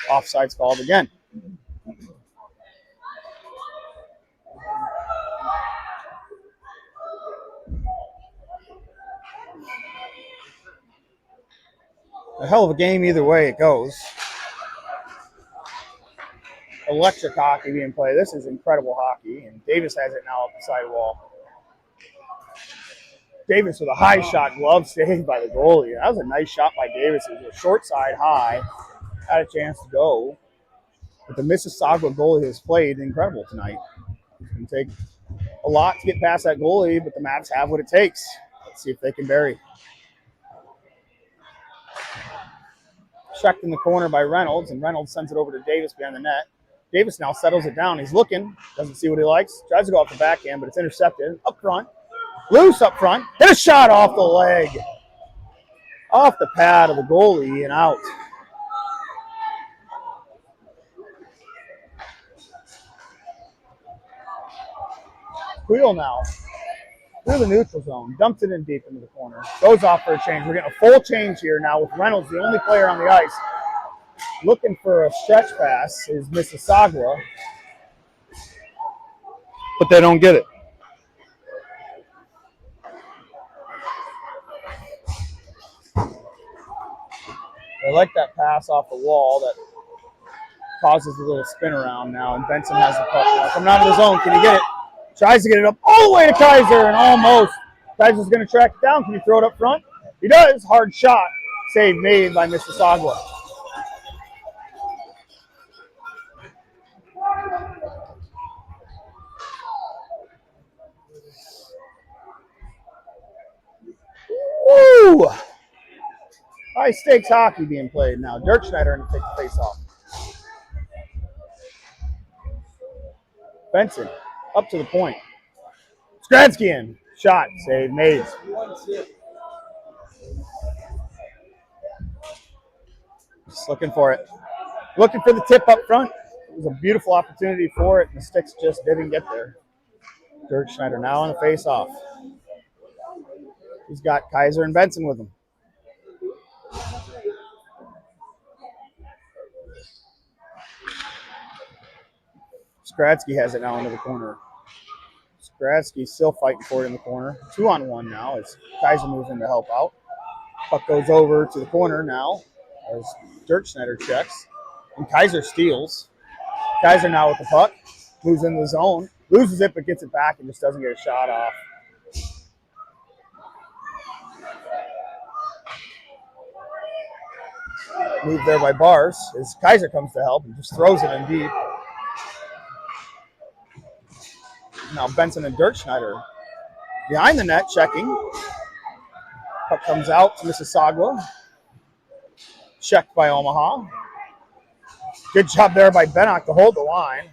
Offside's called again. A hell of a game either way it goes. Electric hockey being played. This is incredible hockey, and Davis has it now up the sidewall. Davis with a high shot, glove saved by the goalie. That was a nice shot by Davis. It was a short side high. Had a chance to go. But the Mississauga goalie has played incredible tonight. It's going to take a lot to get past that goalie, but the Mavs have what it takes. Let's see if they can bury. Checked in the corner by Reynolds, and Reynolds sends it over to Davis behind the net. Davis now settles it down. He's looking, doesn't see what he likes. Tries to go off the backhand, but it's intercepted. Up front. Loose up front. Hit a shot off the leg. Off the pad of the goalie and out. Queel now. Through the neutral zone. Dumps it in deep into the corner. Goes off for a change. We're getting a full change here now with Reynolds, the only player on the ice. Looking for a stretch pass is Mississauga. But they don't get it. They like that pass off the wall that causes a little spin around now, and Benson has the puck now. Coming out of the zone, can he get it? Tries to get it up all the way to Kaiser, and almost. Kaiser's going to track it down. Can he throw it up front? He does. Hard shot. Save made by Mississauga. Woo! High stakes hockey being played now. Dirk Schneider going to take the face off. Benson up to the point. Skradsky in. Shot. Save made. Just looking for it. Looking for the tip up front. It was a beautiful opportunity for it, and the sticks just didn't get there. Dirk Schneider now on the face-off. He's got Kaiser and Benson with him. Skradsky has it now into the corner. Skradsky still fighting for it in the corner. 2-on-1 now as Kaiser moves in to help out. Puck goes over to the corner now as Dirk Schneider checks. And Kaiser steals. Kaiser now with the puck. Moves into the zone. Loses it but gets it back and just doesn't get a shot off. Move there by Bars as Kaiser comes to help and just throws it in deep. Now Benson and Dirk Schneider behind the net checking. Puck comes out to Mississauga. Checked by Omaha. Good job there by Bennock to hold the line.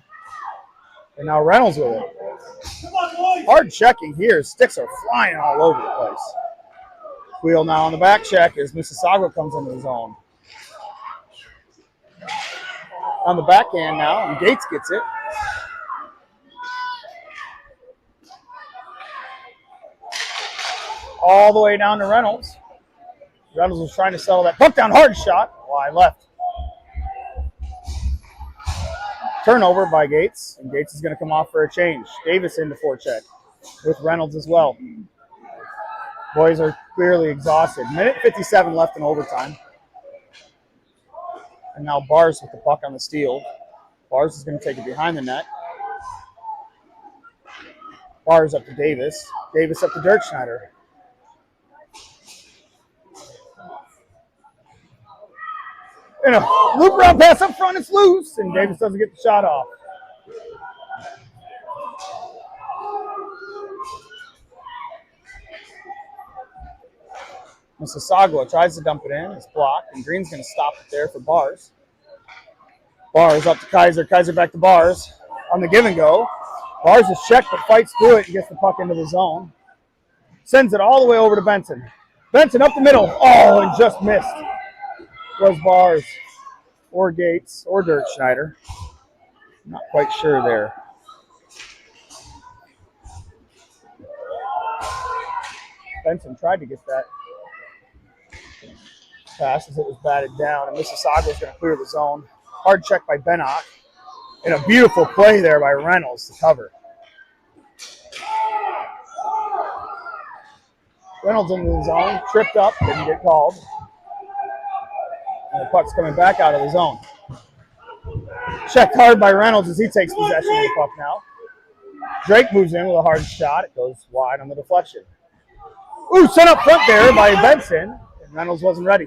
And now Reynolds with it. Hard checking here. Sticks are flying all over the place. Wheel now on the back check as Mississauga comes into the zone. On the backhand now, and Gates gets it. All the way down to Reynolds. Reynolds was trying to settle that puck down. Hard shot. Wide left. Turnover by Gates, and Gates is going to come off for a change. Davis into forecheck with Reynolds as well. Boys are clearly exhausted. Minute 57 left in overtime. And now Bars with the puck on the steal. Bars is going to take it behind the net. Bars up to Davis. Davis up to Dirk Schneider. And a loop around pass up front, it's loose, and Davis doesn't get the shot off. Mississauga tries to dump it in, it's blocked, and Green's going to stop it there for Bars. Bars up to Kaiser, Kaiser back to Bars on the give and go. Bars is checked but fights through it and gets the puck into the zone. Sends it all the way over to Benson. Benson up the middle, and just missed. Was Bars or Gates or Dirk Schneider. Not quite sure there. Benson tried to get that pass as it was batted down, and Mississauga was going to clear the zone. Hard check by Bennock, and a beautiful play there by Reynolds to cover. Reynolds into the zone, tripped up, didn't get called. And the puck's coming back out of the zone. Checked hard by Reynolds as he takes possession of the puck now. Drake moves in with a hard shot. It goes wide on the deflection. Ooh, sent up front there by Benson. And Reynolds wasn't ready.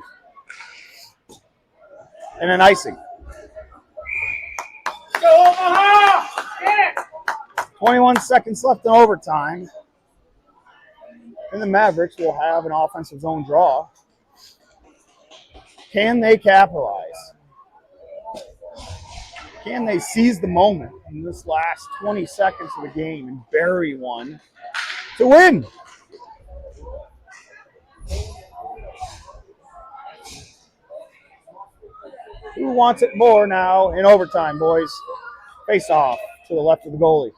And an icing. Go Omaha! Yeah. 21 seconds left in overtime. And the Mavericks will have an offensive zone draw. Can they capitalize? Can they seize the moment in this last 20 seconds of the game and bury one to win? Who wants it more now in overtime, boys? Face off to the left of the goalie.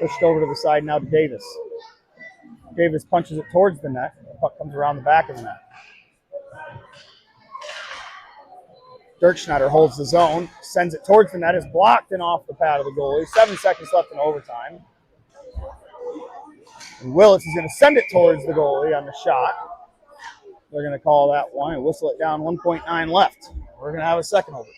Pushed over to the side now to Davis. Davis punches it towards the net. The puck comes around the back of the net. Dirk Schneider holds the zone, sends it towards the net, is blocked and off the pad of the goalie. 7 seconds left in overtime. And Willis is going to send it towards the goalie on the shot. They're going to call that one and whistle it down. 1.9 left. We're going to have a second overtime.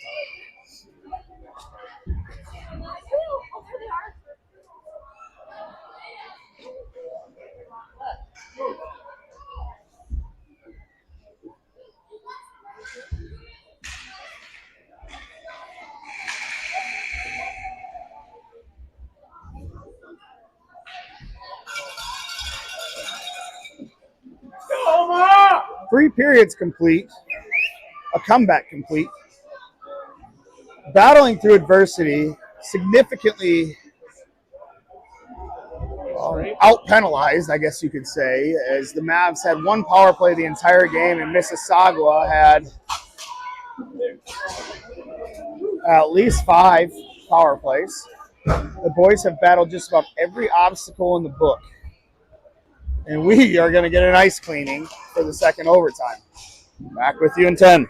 Go, Ma! 3 periods complete. A comeback complete. Battling through adversity, significantly out penalized, I guess you could say, as the Mavs had 1 power play the entire game, and Mississauga had at least 5 power plays. The boys have battled just about every obstacle in the book, and we are going to get an ice cleaning for the second overtime. Back with you in 10.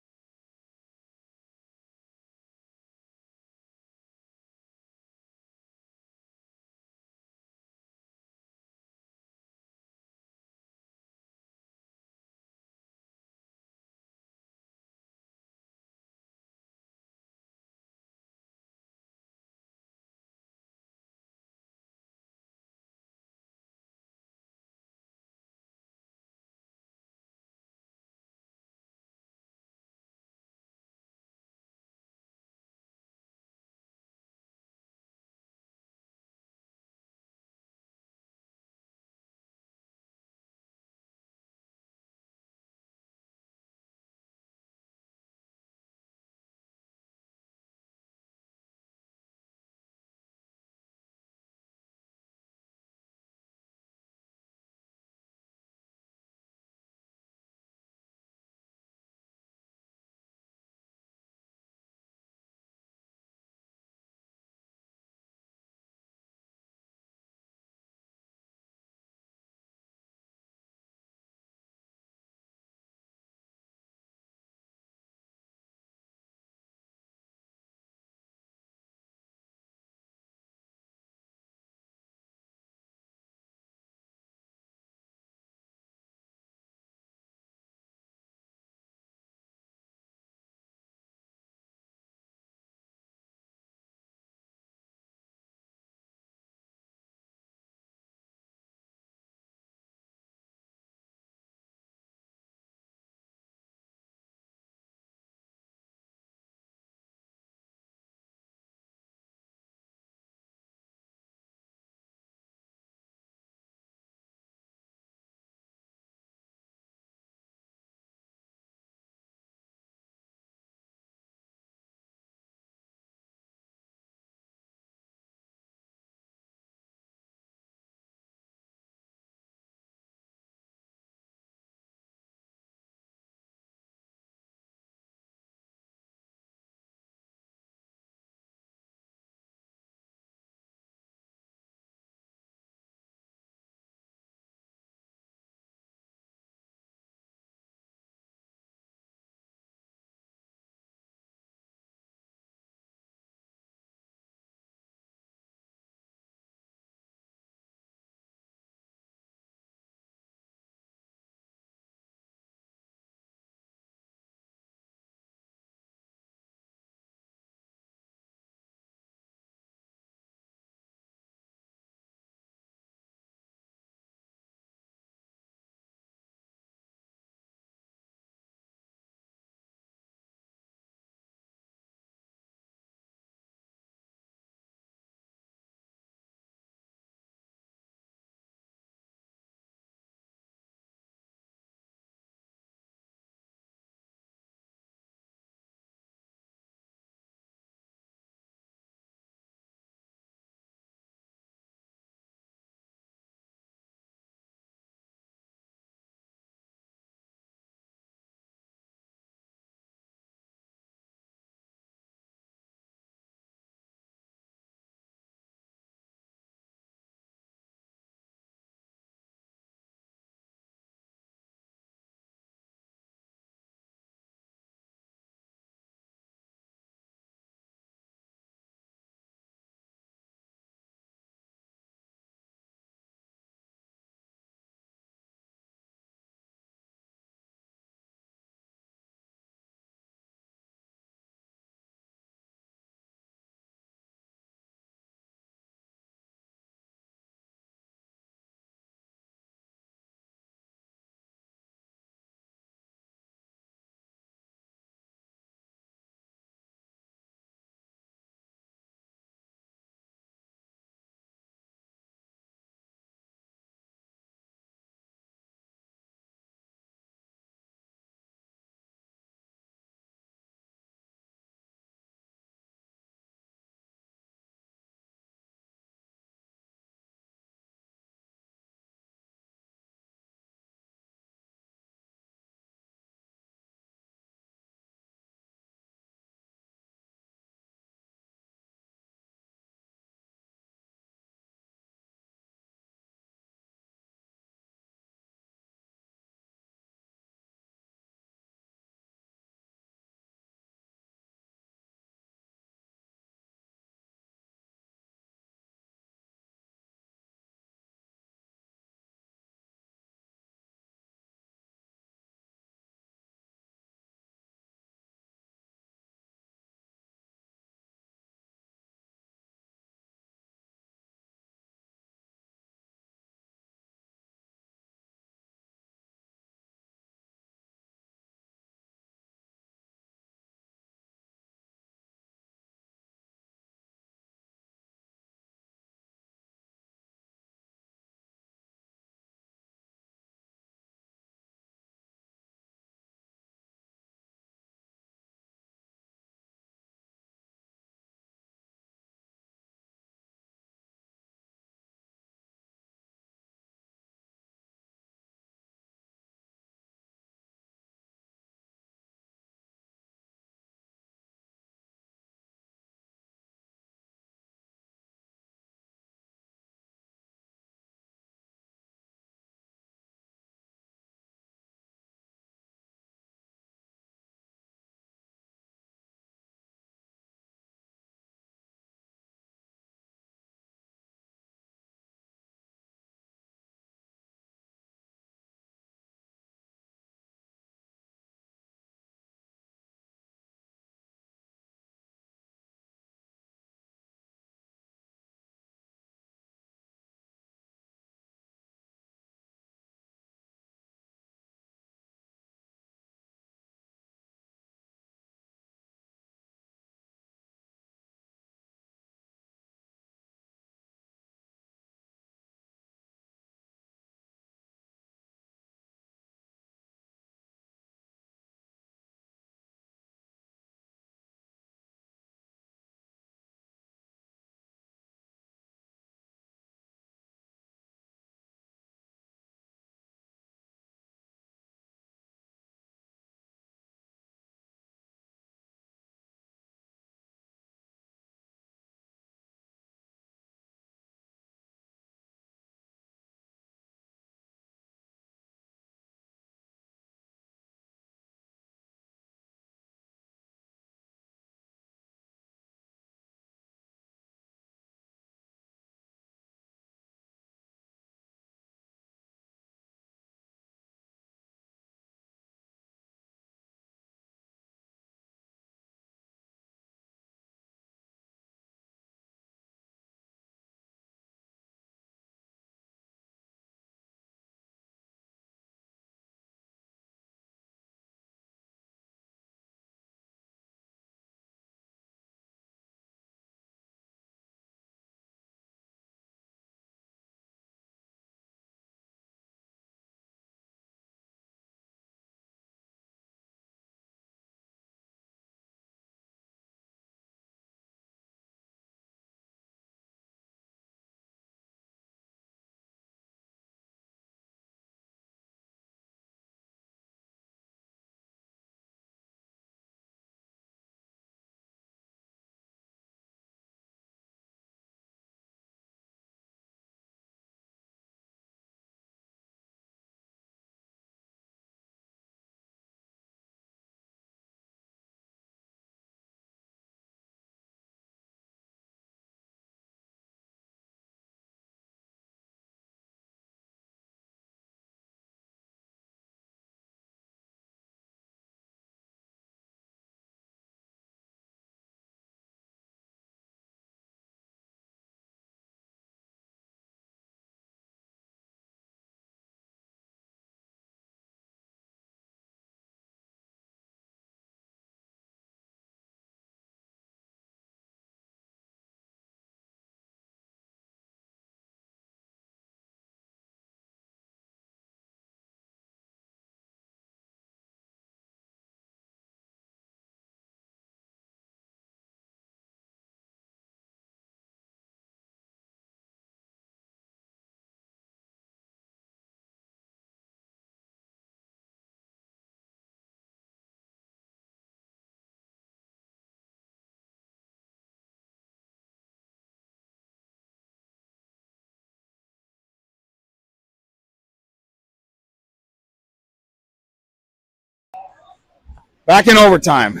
Back in overtime.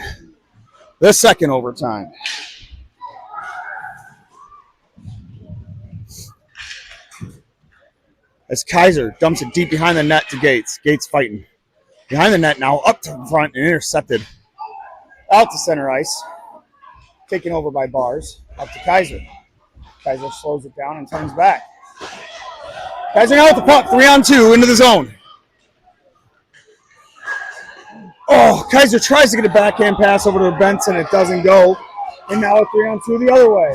The second overtime. As Kaiser dumps it deep behind the net to Gates. Gates fighting. Behind the net now, up to the front and intercepted. Out to center ice. Taken over by Bars. Up to Kaiser. Kaiser slows it down and turns back. Kaiser now with the puck. 3-on-2 into the zone. Oh, Kaiser tries to get a backhand pass over to Benson. It doesn't go. And now a 3-on-2 the other way.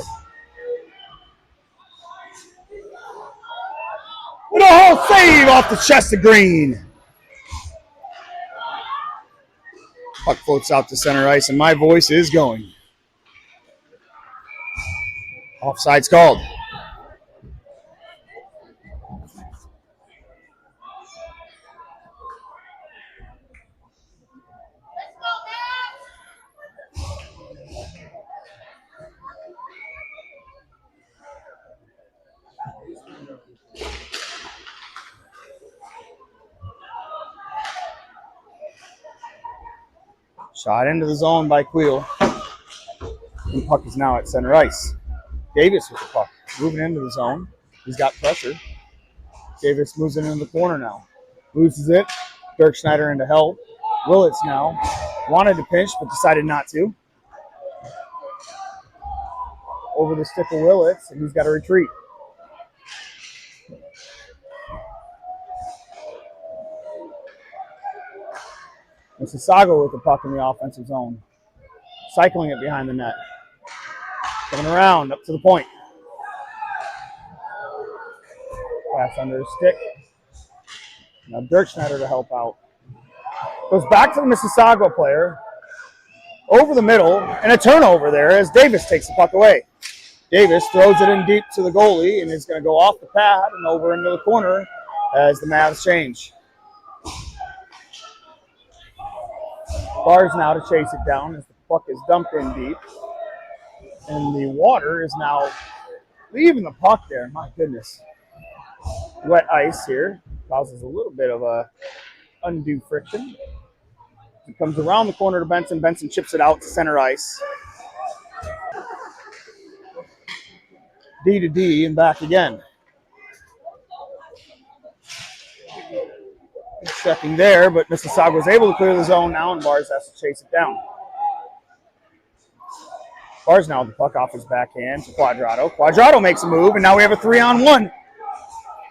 With a whole save off the chest of Green. Puck floats out to center ice, and my voice is going. Offside's called. Shot into the zone by Queel. The puck is now at center ice. Davis with the puck, moving into the zone. He's got pressure. Davis moves it into the corner now. Loses it. Dirk Schneider into help. Willits now wanted to pinch, but decided not to. Over the stick of Willits, and he's got to retreat. Mississauga with the puck in the offensive zone. Cycling it behind the net. Coming around, up to the point. Pass under his stick. Now Dirk Schneider to help out. Goes back to the Mississauga player. Over the middle, and a turnover there as Davis takes the puck away. Davis throws it in deep to the goalie, and is going to go off the pad and over into the corner as the Mavs change. Bars now to chase it down as the puck is dumped in deep. And the water is now leaving the puck there. My goodness. Wet ice here. Causes a little bit of a undue friction. It comes around the corner to Benson. Benson chips it out to center ice. D to D and back again. Checking there, but Mississauga was able to clear the zone now, and Bars has to chase it down. Bars now with the puck off his backhand to Quadrado. Quadrado makes a move, and now we have a 3-on-1.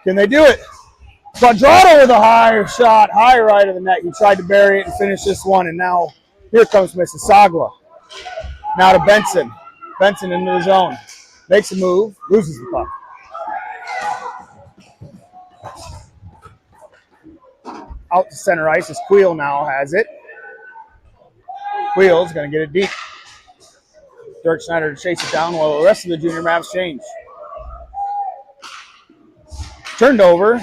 Can they do it? Quadrado with a high shot, high right of the net. He tried to bury it and finish this one, and now here comes Mississauga. Now to Benson. Benson into the zone. Makes a move, loses the puck. Out to center ice as Queel now has it. Queel's going to get it deep. Dirk Schneider to chase it down while the rest of the junior Mavs change. Turned over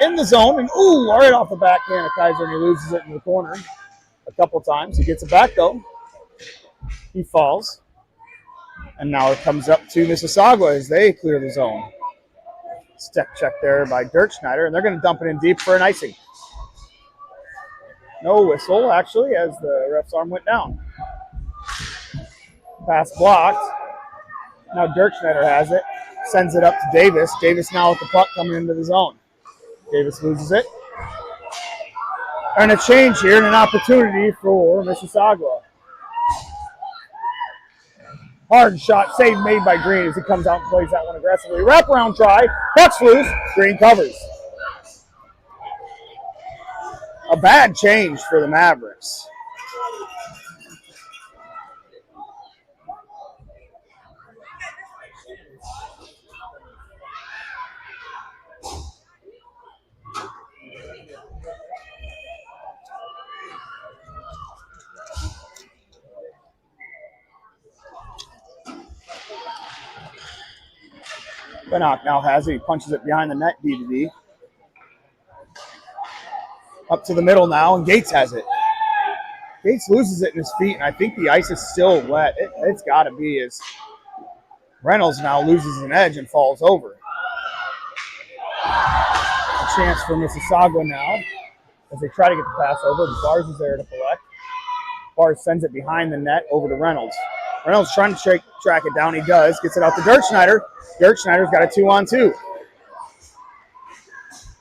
in the zone, and right off the backhand of Kaiser, and he loses it in the corner a couple times. He gets it back though. He falls. And now it comes up to Mississauga as they clear the zone. Step check there by Dirk Schneider, and they're going to dump it in deep for an icing. No whistle, actually, as the ref's arm went down. Pass blocked. Now Dirk Schneider has it. Sends it up to Davis. Davis now with the puck coming into the zone. Davis loses it. And a change here and an opportunity for Mississauga. Hard shot, save made by Green as he comes out and plays that one aggressively. Wraparound try, puck's loose, Green covers. A bad change for the Mavericks. Bennock now has it. He punches it behind the net, D to D. Up to the middle now, and Gates has it. Gates loses it in his feet, and I think the ice is still wet. It's got to be as Reynolds now loses an edge and falls over. A chance for Mississauga now as they try to get the pass over. Bars is there to collect. Bars sends it behind the net over to Reynolds. Reynolds trying to track it down. He does. Gets it out to Dirk Schneider. Dirk Schneider's got a 2-on-2.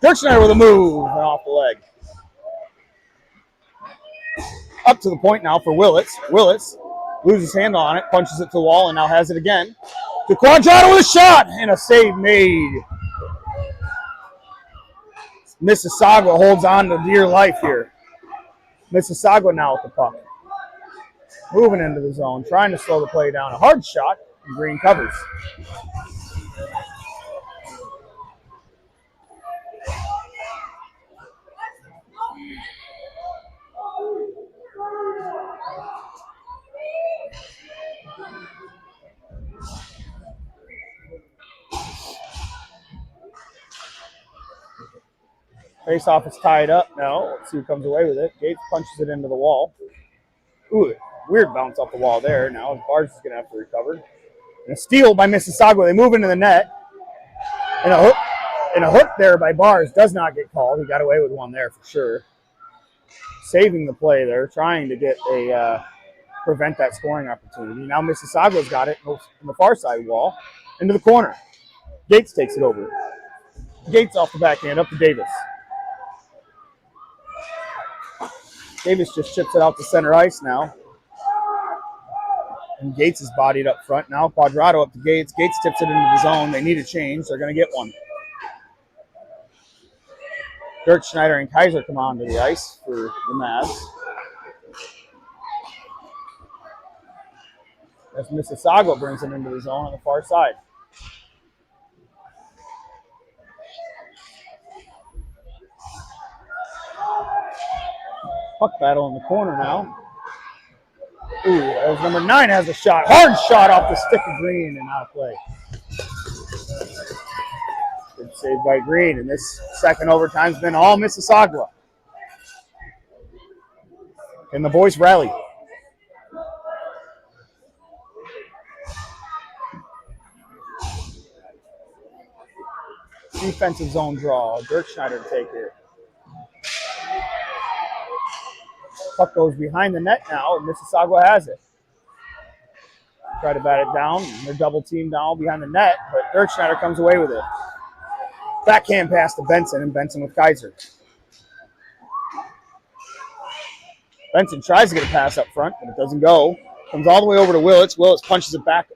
Dirk Schneider with a move and off the leg. Up to the point now for Willits. Willits loses handle on it, punches it to the wall, and now has it again. To Quadrato with a shot and a save made. Mississauga holds on to dear life here. Mississauga now with the puck. Moving into the zone, trying to slow the play down. A hard shot, and Green covers. Face-off is tied up now. Let's see who comes away with it. Gates punches it into the wall. Ooh, weird bounce off the wall there. Now Bars is going to have to recover. And a steal by Mississauga. They move into the net. And a hook there by Bars does not get called. He got away with one there for sure. Saving the play there, trying to get prevent that scoring opportunity. Now Mississauga's got it from the far side wall into the corner. Gates takes it over. Gates off the backhand up to Davis. Davis just chips it out to center ice now. And Gates is bodied up front. Now Quadrato up to Gates. Gates tips it into the zone. They need a change. They're going to get one. Dirk Schneider and Kaiser come onto the ice for the Mavs. As Mississauga brings it into the zone on the far side. Puck battle in the corner now. Ooh, as number 9 has a shot. Hard shot off the stick of Green and out of play. Good save by Green, and this second overtime's been all Mississauga. And the boys rally. Defensive zone draw. Dirk Schneider to take it. Puck goes behind the net now, and Mississauga has it. Try to bat it down. They're double teamed now behind the net, but Dirk Schneider comes away with it. Backhand pass to Benson, and Benson with Kaiser. Benson tries to get a pass up front, but it doesn't go. Comes all the way over to Willits. Willits punches it back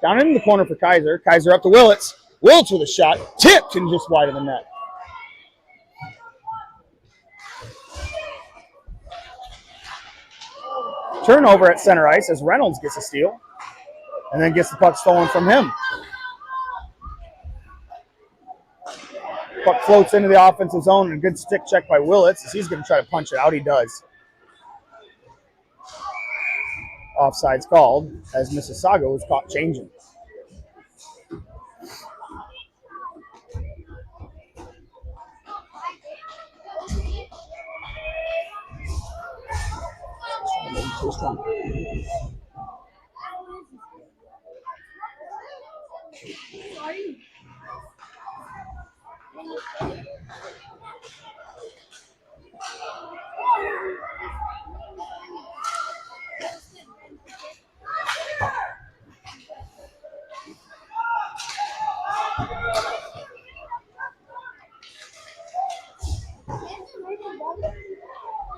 down into the corner for Kaiser. Kaiser up to Willits. Willits with a shot. Tipped and just wide of the net. Turnover at center ice as Reynolds gets a steal and then gets the puck stolen from him. Puck floats into the offensive zone and a good stick check by Willits as he's going to try to punch it out. He does. Offside's called as Mississauga was caught changing.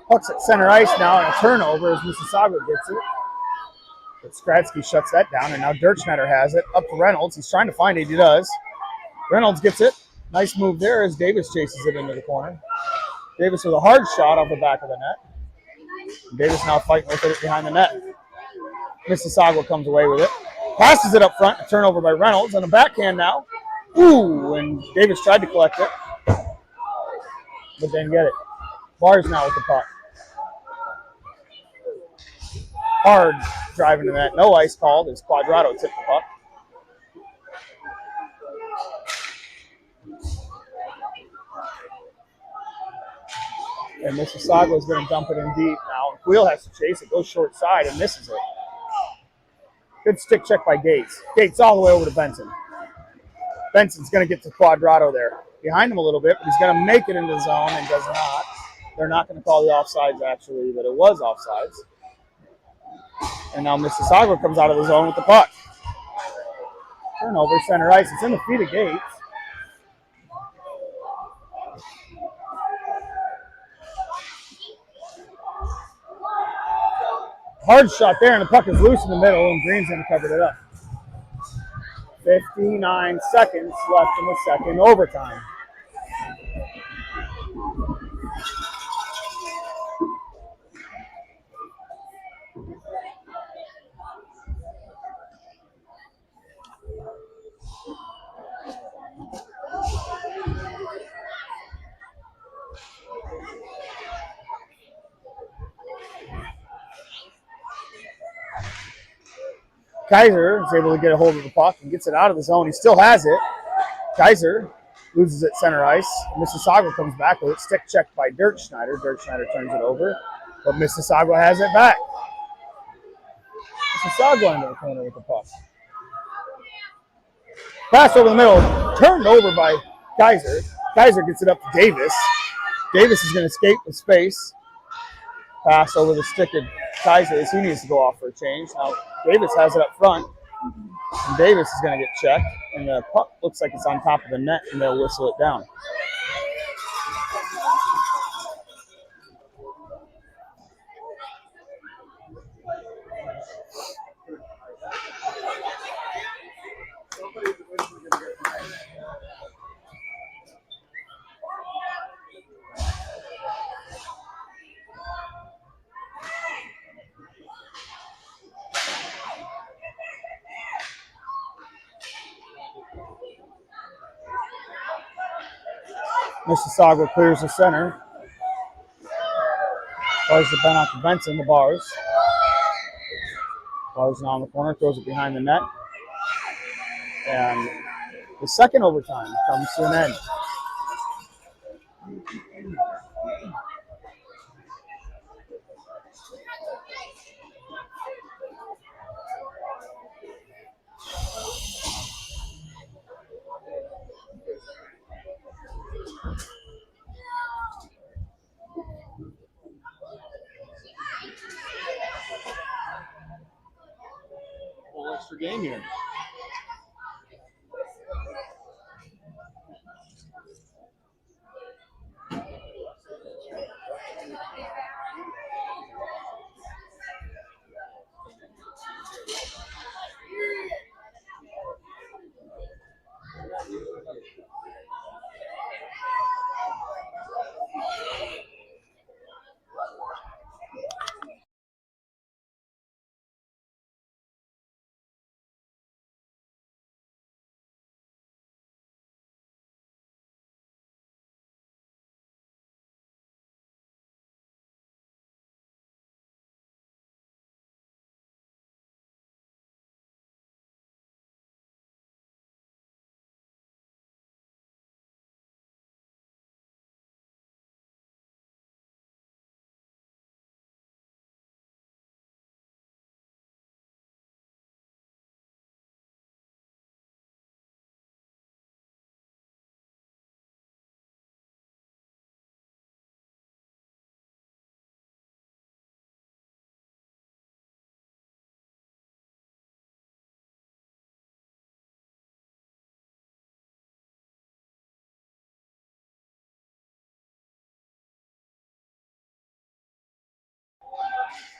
Puck's at center ice now, and a turnover as Mississauga gets it. But Skradsky shuts that down, and now Dirk Schneider has it. Up to Reynolds. He's trying to find it. He does. Reynolds gets it. Nice move there as Davis chases it into the corner. Davis with a hard shot off the back of the net. Davis now fighting with it behind the net. Mississauga comes away with it. Passes it up front. A turnover by Reynolds, and a backhand now. Ooh, and Davis tried to collect it, but didn't get it. Bars now with the puck. Hard driving to that. No ice called as Quadrato tipped the puck. And Mississauga is going to dump it in deep now. Wheel has to chase it, goes short side, and misses it. Good stick check by Gates. Gates all the way over to Benson. Benson's going to get to Quadrato there. Behind him a little bit, but he's going to make it into the zone and does not. They're not going to call the offsides, actually, but it was offsides. And now Mississauga comes out of the zone with the puck. Turnover, center ice. It's in the feet of Gates. Hard shot there, and the puck is loose in the middle, and Green's going to cover it up. 59 seconds left in the second overtime. Kaiser is able to get a hold of the puck and gets it out of the zone. He still has it. Kaiser loses it center ice. Mississauga comes back with it. Stick checked by Dirk Schneider. Dirk Schneider turns it over, but Mississauga has it back. Mississauga into the corner with the puck. Pass over the middle, turned over by Kaiser. Kaiser gets it up to Davis. Davis is going to escape with space. Pass over the stick of Kaiser as he needs to go off for a change. Now Davis has it up front, and Davis is going to get checked, and the puck looks like it's on top of the net, and they'll whistle it down. Mississauga clears the center. Bars the pen out to Benson, the bars. Bars now in the corner, throws it behind the net. And the second overtime comes to an end. Whole extra game here.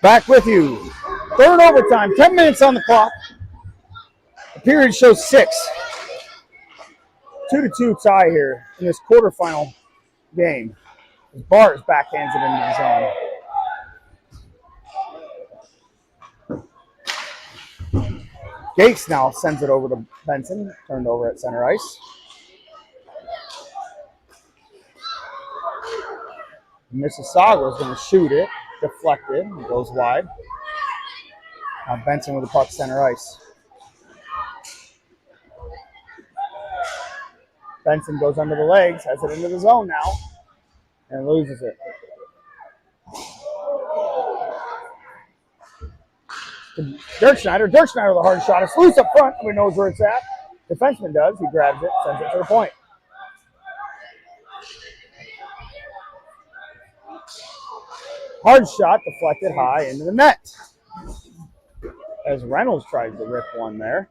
Back with you. Third overtime, 10 minutes on the clock. The period shows 6. 2-2 tie here in this quarterfinal game. As Bars backhands it into the zone. Gates now sends it over to Benson, turned over at center ice. Mississauga is going to shoot it, deflected, and goes wide. Now Benson with the puck center ice. Benson goes under the legs, has it into the zone now, and loses it. Dirk Schneider with a hard shot. It's loose up front. Nobody knows where it's at. Defenseman does. He grabs it, sends it to the point. Hard shot deflected high into the net. as Reynolds tried to rip one there.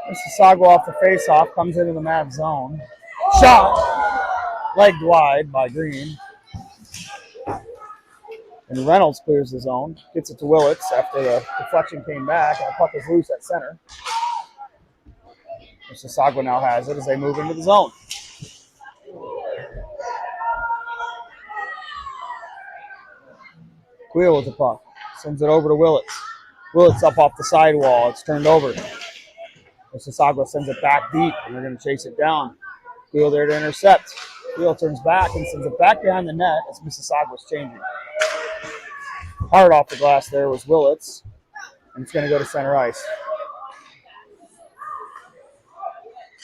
Mississauga off the face-off, comes into the Mavs zone. Shot, legged wide by Green. And Reynolds clears the zone, gets it to Willits after the deflection came back, and the puck is loose at center. Mississauga now has it as they move into the zone. Queel with the puck, sends it over to Willits. Willits up off the sidewall, it's turned over. Mississauga sends it back deep, and they're going to chase it down. Queel there to intercept. Queel turns back and sends it back behind the net as Mississauga's changing. Hard off the glass there was Willits, and it's going to go to center ice.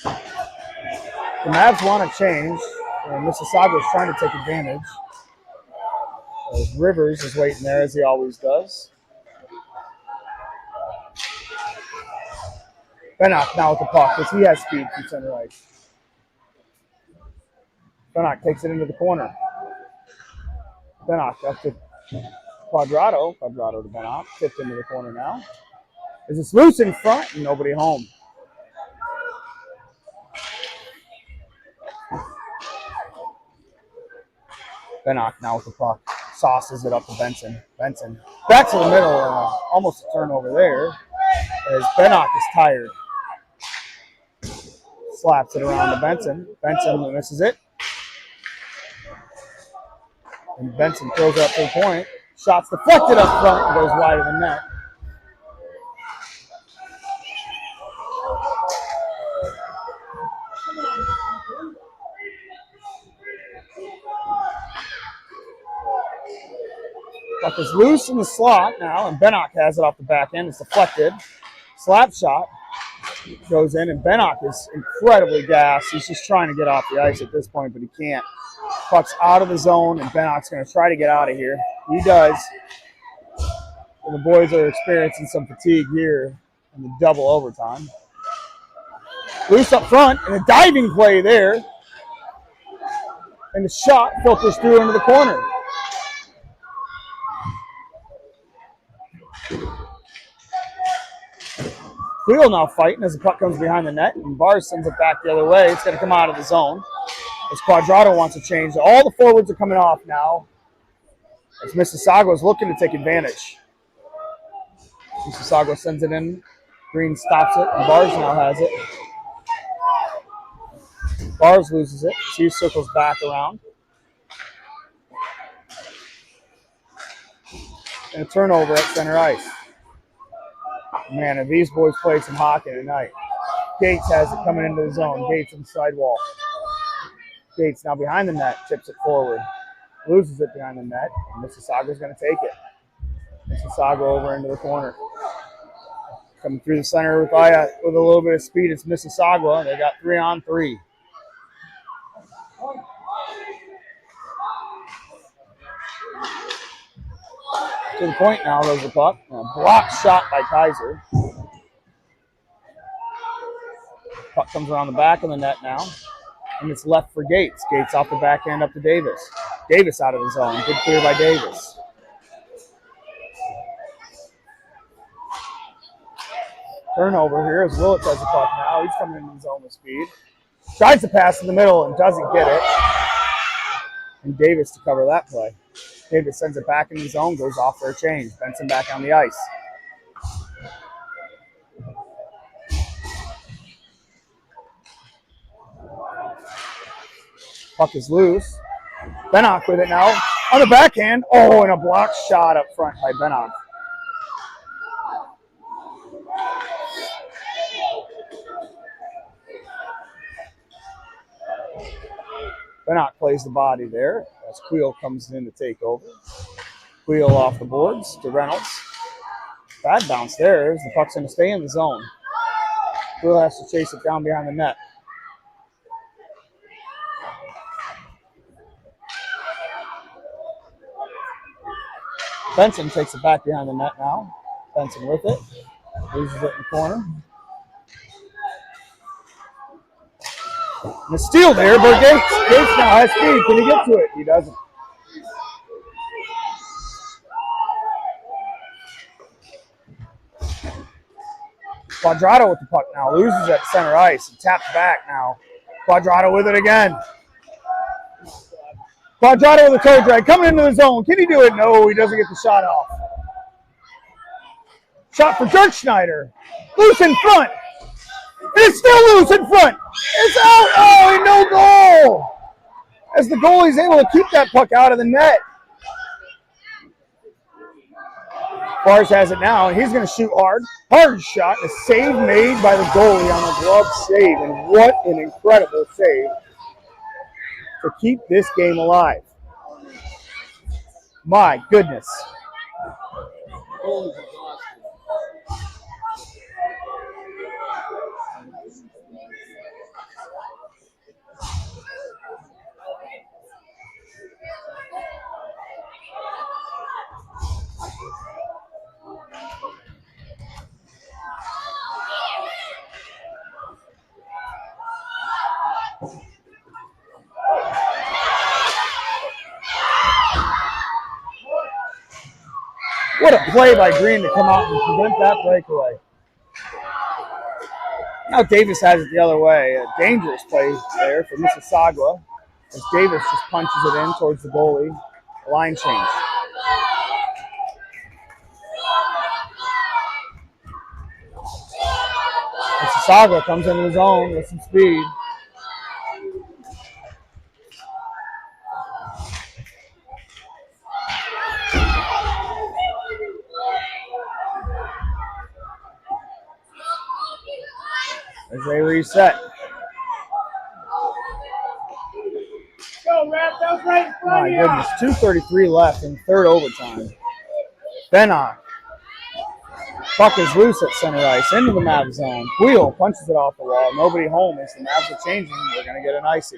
The Mavs want to change, and Mississauga is trying to take advantage. Rivers is waiting there, as he always does. Bennock now with the puck, because he has speed from center ice. Bennock takes it into the corner. Bennock up to Quadrado. Quadrado to Bennock. Tipped into the corner now. As it's loose in front and nobody home. Bennock now with the puck. Sauces it up to Benson. Benson back to the middle. Almost a turnover there. As Bennock is tired. Slaps it around to Benson. Benson misses it. And Benson throws it up to the point. Shot's deflected up front and goes wide of the net. Puck is loose in the slot now, and Bennock has it off the back end. It's deflected. Slap shot goes in, and Bennock is incredibly gassed. He's just trying to get off the ice at this point, but he can't. Puck's out of the zone, and Bennock's going to try to get out of here. He does. And the boys are experiencing some fatigue here in the double overtime. Loose up front, and a diving play there. And the shot filters through into the corner. Queel now fighting as the puck comes behind the net, and Bars sends it back the other way. It's going to come out of the zone. As Quadrado wants to change. All the forwards are coming off now. As Mississauga is looking to take advantage. Mississauga sends it in. Green stops it, and Bars now has it. Bars loses it. He circles back around. And a turnover at center ice. Man, if these boys play some hockey tonight. Gates has it coming into the zone. Gates on the sidewall. Gates now behind the net, tips it forward. Loses it behind the net, and Mississauga's going to take it. Mississauga over into the corner. Coming through the center with a little bit of speed, it's Mississauga. They got 3-on-3. To the point now goes the puck. A blocked shot by Kaiser. Puck comes around the back of the net now. And it's left for Gates. Gates off the backhand up to Davis. Davis out of the zone. Good clear by Davis. Turnover here as Willits has the puck now. He's coming into the zone with speed. Tries to pass in the middle and doesn't get it. And Davis to cover that play. Davis sends it back in the zone, goes off for a change. Benson back on the ice. Puck is loose. Bennock with it now. On the backhand. Oh, and a blocked shot up front by Bennock. Bennock plays the body there as Queel comes in to take over. Queel off the boards to Reynolds. Bad bounce there. The puck's going to stay in the zone. Will has to chase it down behind the net. Benson takes it back behind the net now. Benson with it. Loses it in the corner. And a steal there, but Gates now has speed. Can he get to it? He doesn't. Quadrado with the puck now. Loses at center ice and taps back now. Quadrado with it again. Quadrado with a toe drag. Coming into the zone. Can he do it? No, he doesn't get the shot off. Shot for Dirk Schneider. Loose in front. And it's still loose in front. It's out. Oh, and no goal. As the goalie's able to keep that puck out of the net. Bars has it now, and he's going to shoot hard. Hard shot. A save made by the goalie on a glove save. And what an incredible save to keep this game alive. My goodness. What a play by Green to come out and prevent that breakaway. Now Davis has it the other way. A dangerous play there for Mississauga as Davis just punches it in towards the goalie. Line change. Mississauga comes into his own with some speed. As they reset. Go, Rap. That was right in front My of you. goodness, 2:33 left in third overtime. Bennock. Puck is loose at center ice into the Mavs zone. Wheel punches it off the wall. Nobody home as the Mavs are changing. They're going to get an icing.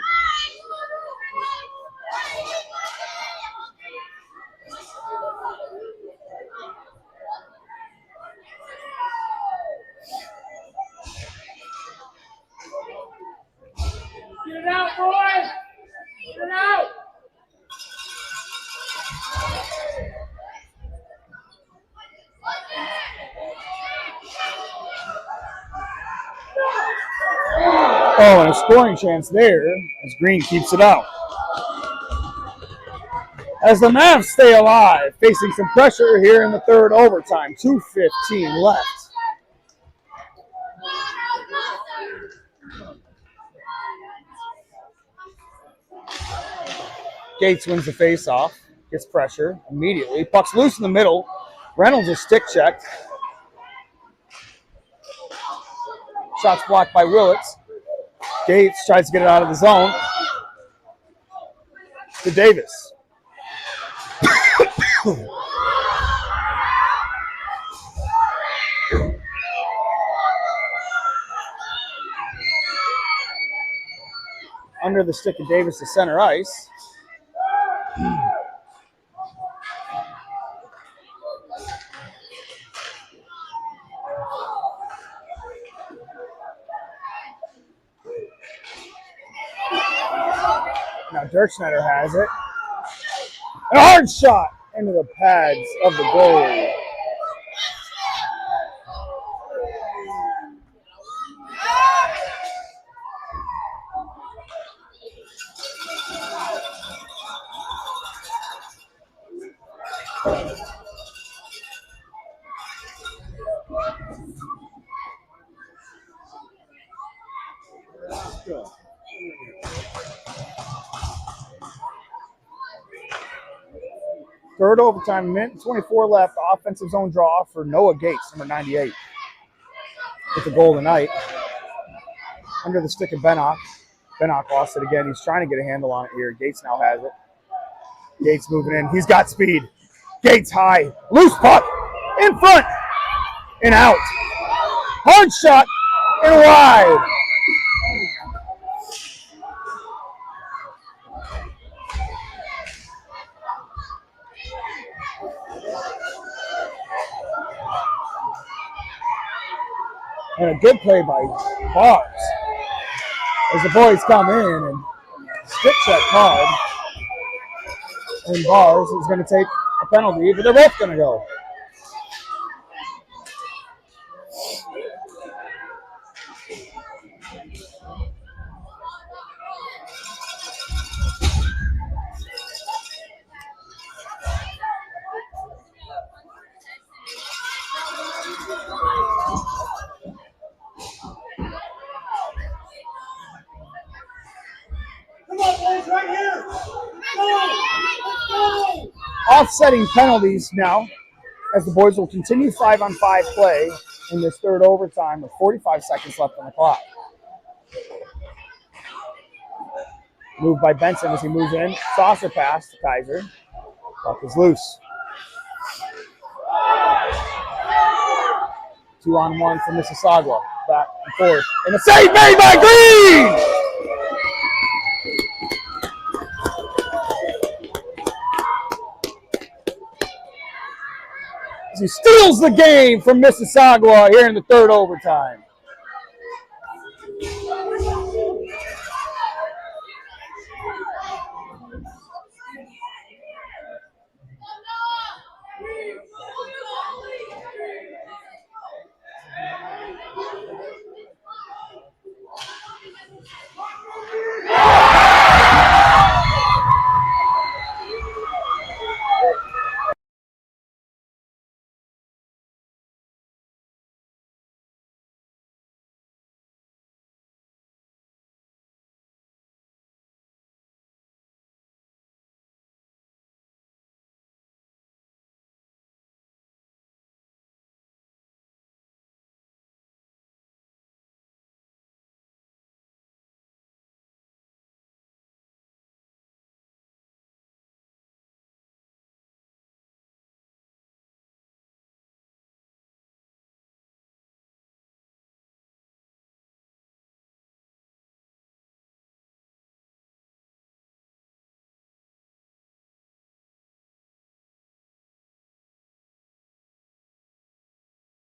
Get it out, boys. Get it out. Oh, and a scoring chance there as Green keeps it out. As the Mavs stay alive, facing some pressure here in the third overtime. 2:15 left. Gates wins the faceoff, gets pressure immediately. Puck's loose in the middle. Reynolds is stick checked. Shots blocked by Willits. Gates tries to get it out of the zone. To Davis. Under the stick of Davis to center ice. Now Dirk Schneider has it. A hard shot into the pads of the goalie. Third overtime, minute 24 left. Offensive zone draw for Noah Gates, number 98. With the goal tonight. Under the stick of Bennock. Bennock lost it again. He's trying to get a handle on it here. Gates now has it. Gates moving in. He's got speed. Gates high. Loose puck. In front. And out. Hard shot. and wide. And a good play by Bars. As the boys come in and stick check hard. And Bars is going to take a penalty, but they're both going to go. Come on, boys, right here. Go. Offsetting penalties now, as the boys will continue 5-on-5 play in this third overtime with 45 seconds left on the clock. Moved by Benson as he moves in. Saucer pass to Kaiser. Puck is loose. 2-on-1 for Mississauga. Back and forth. And a save made by Green! As he steals the game from Mississauga here in the third overtime.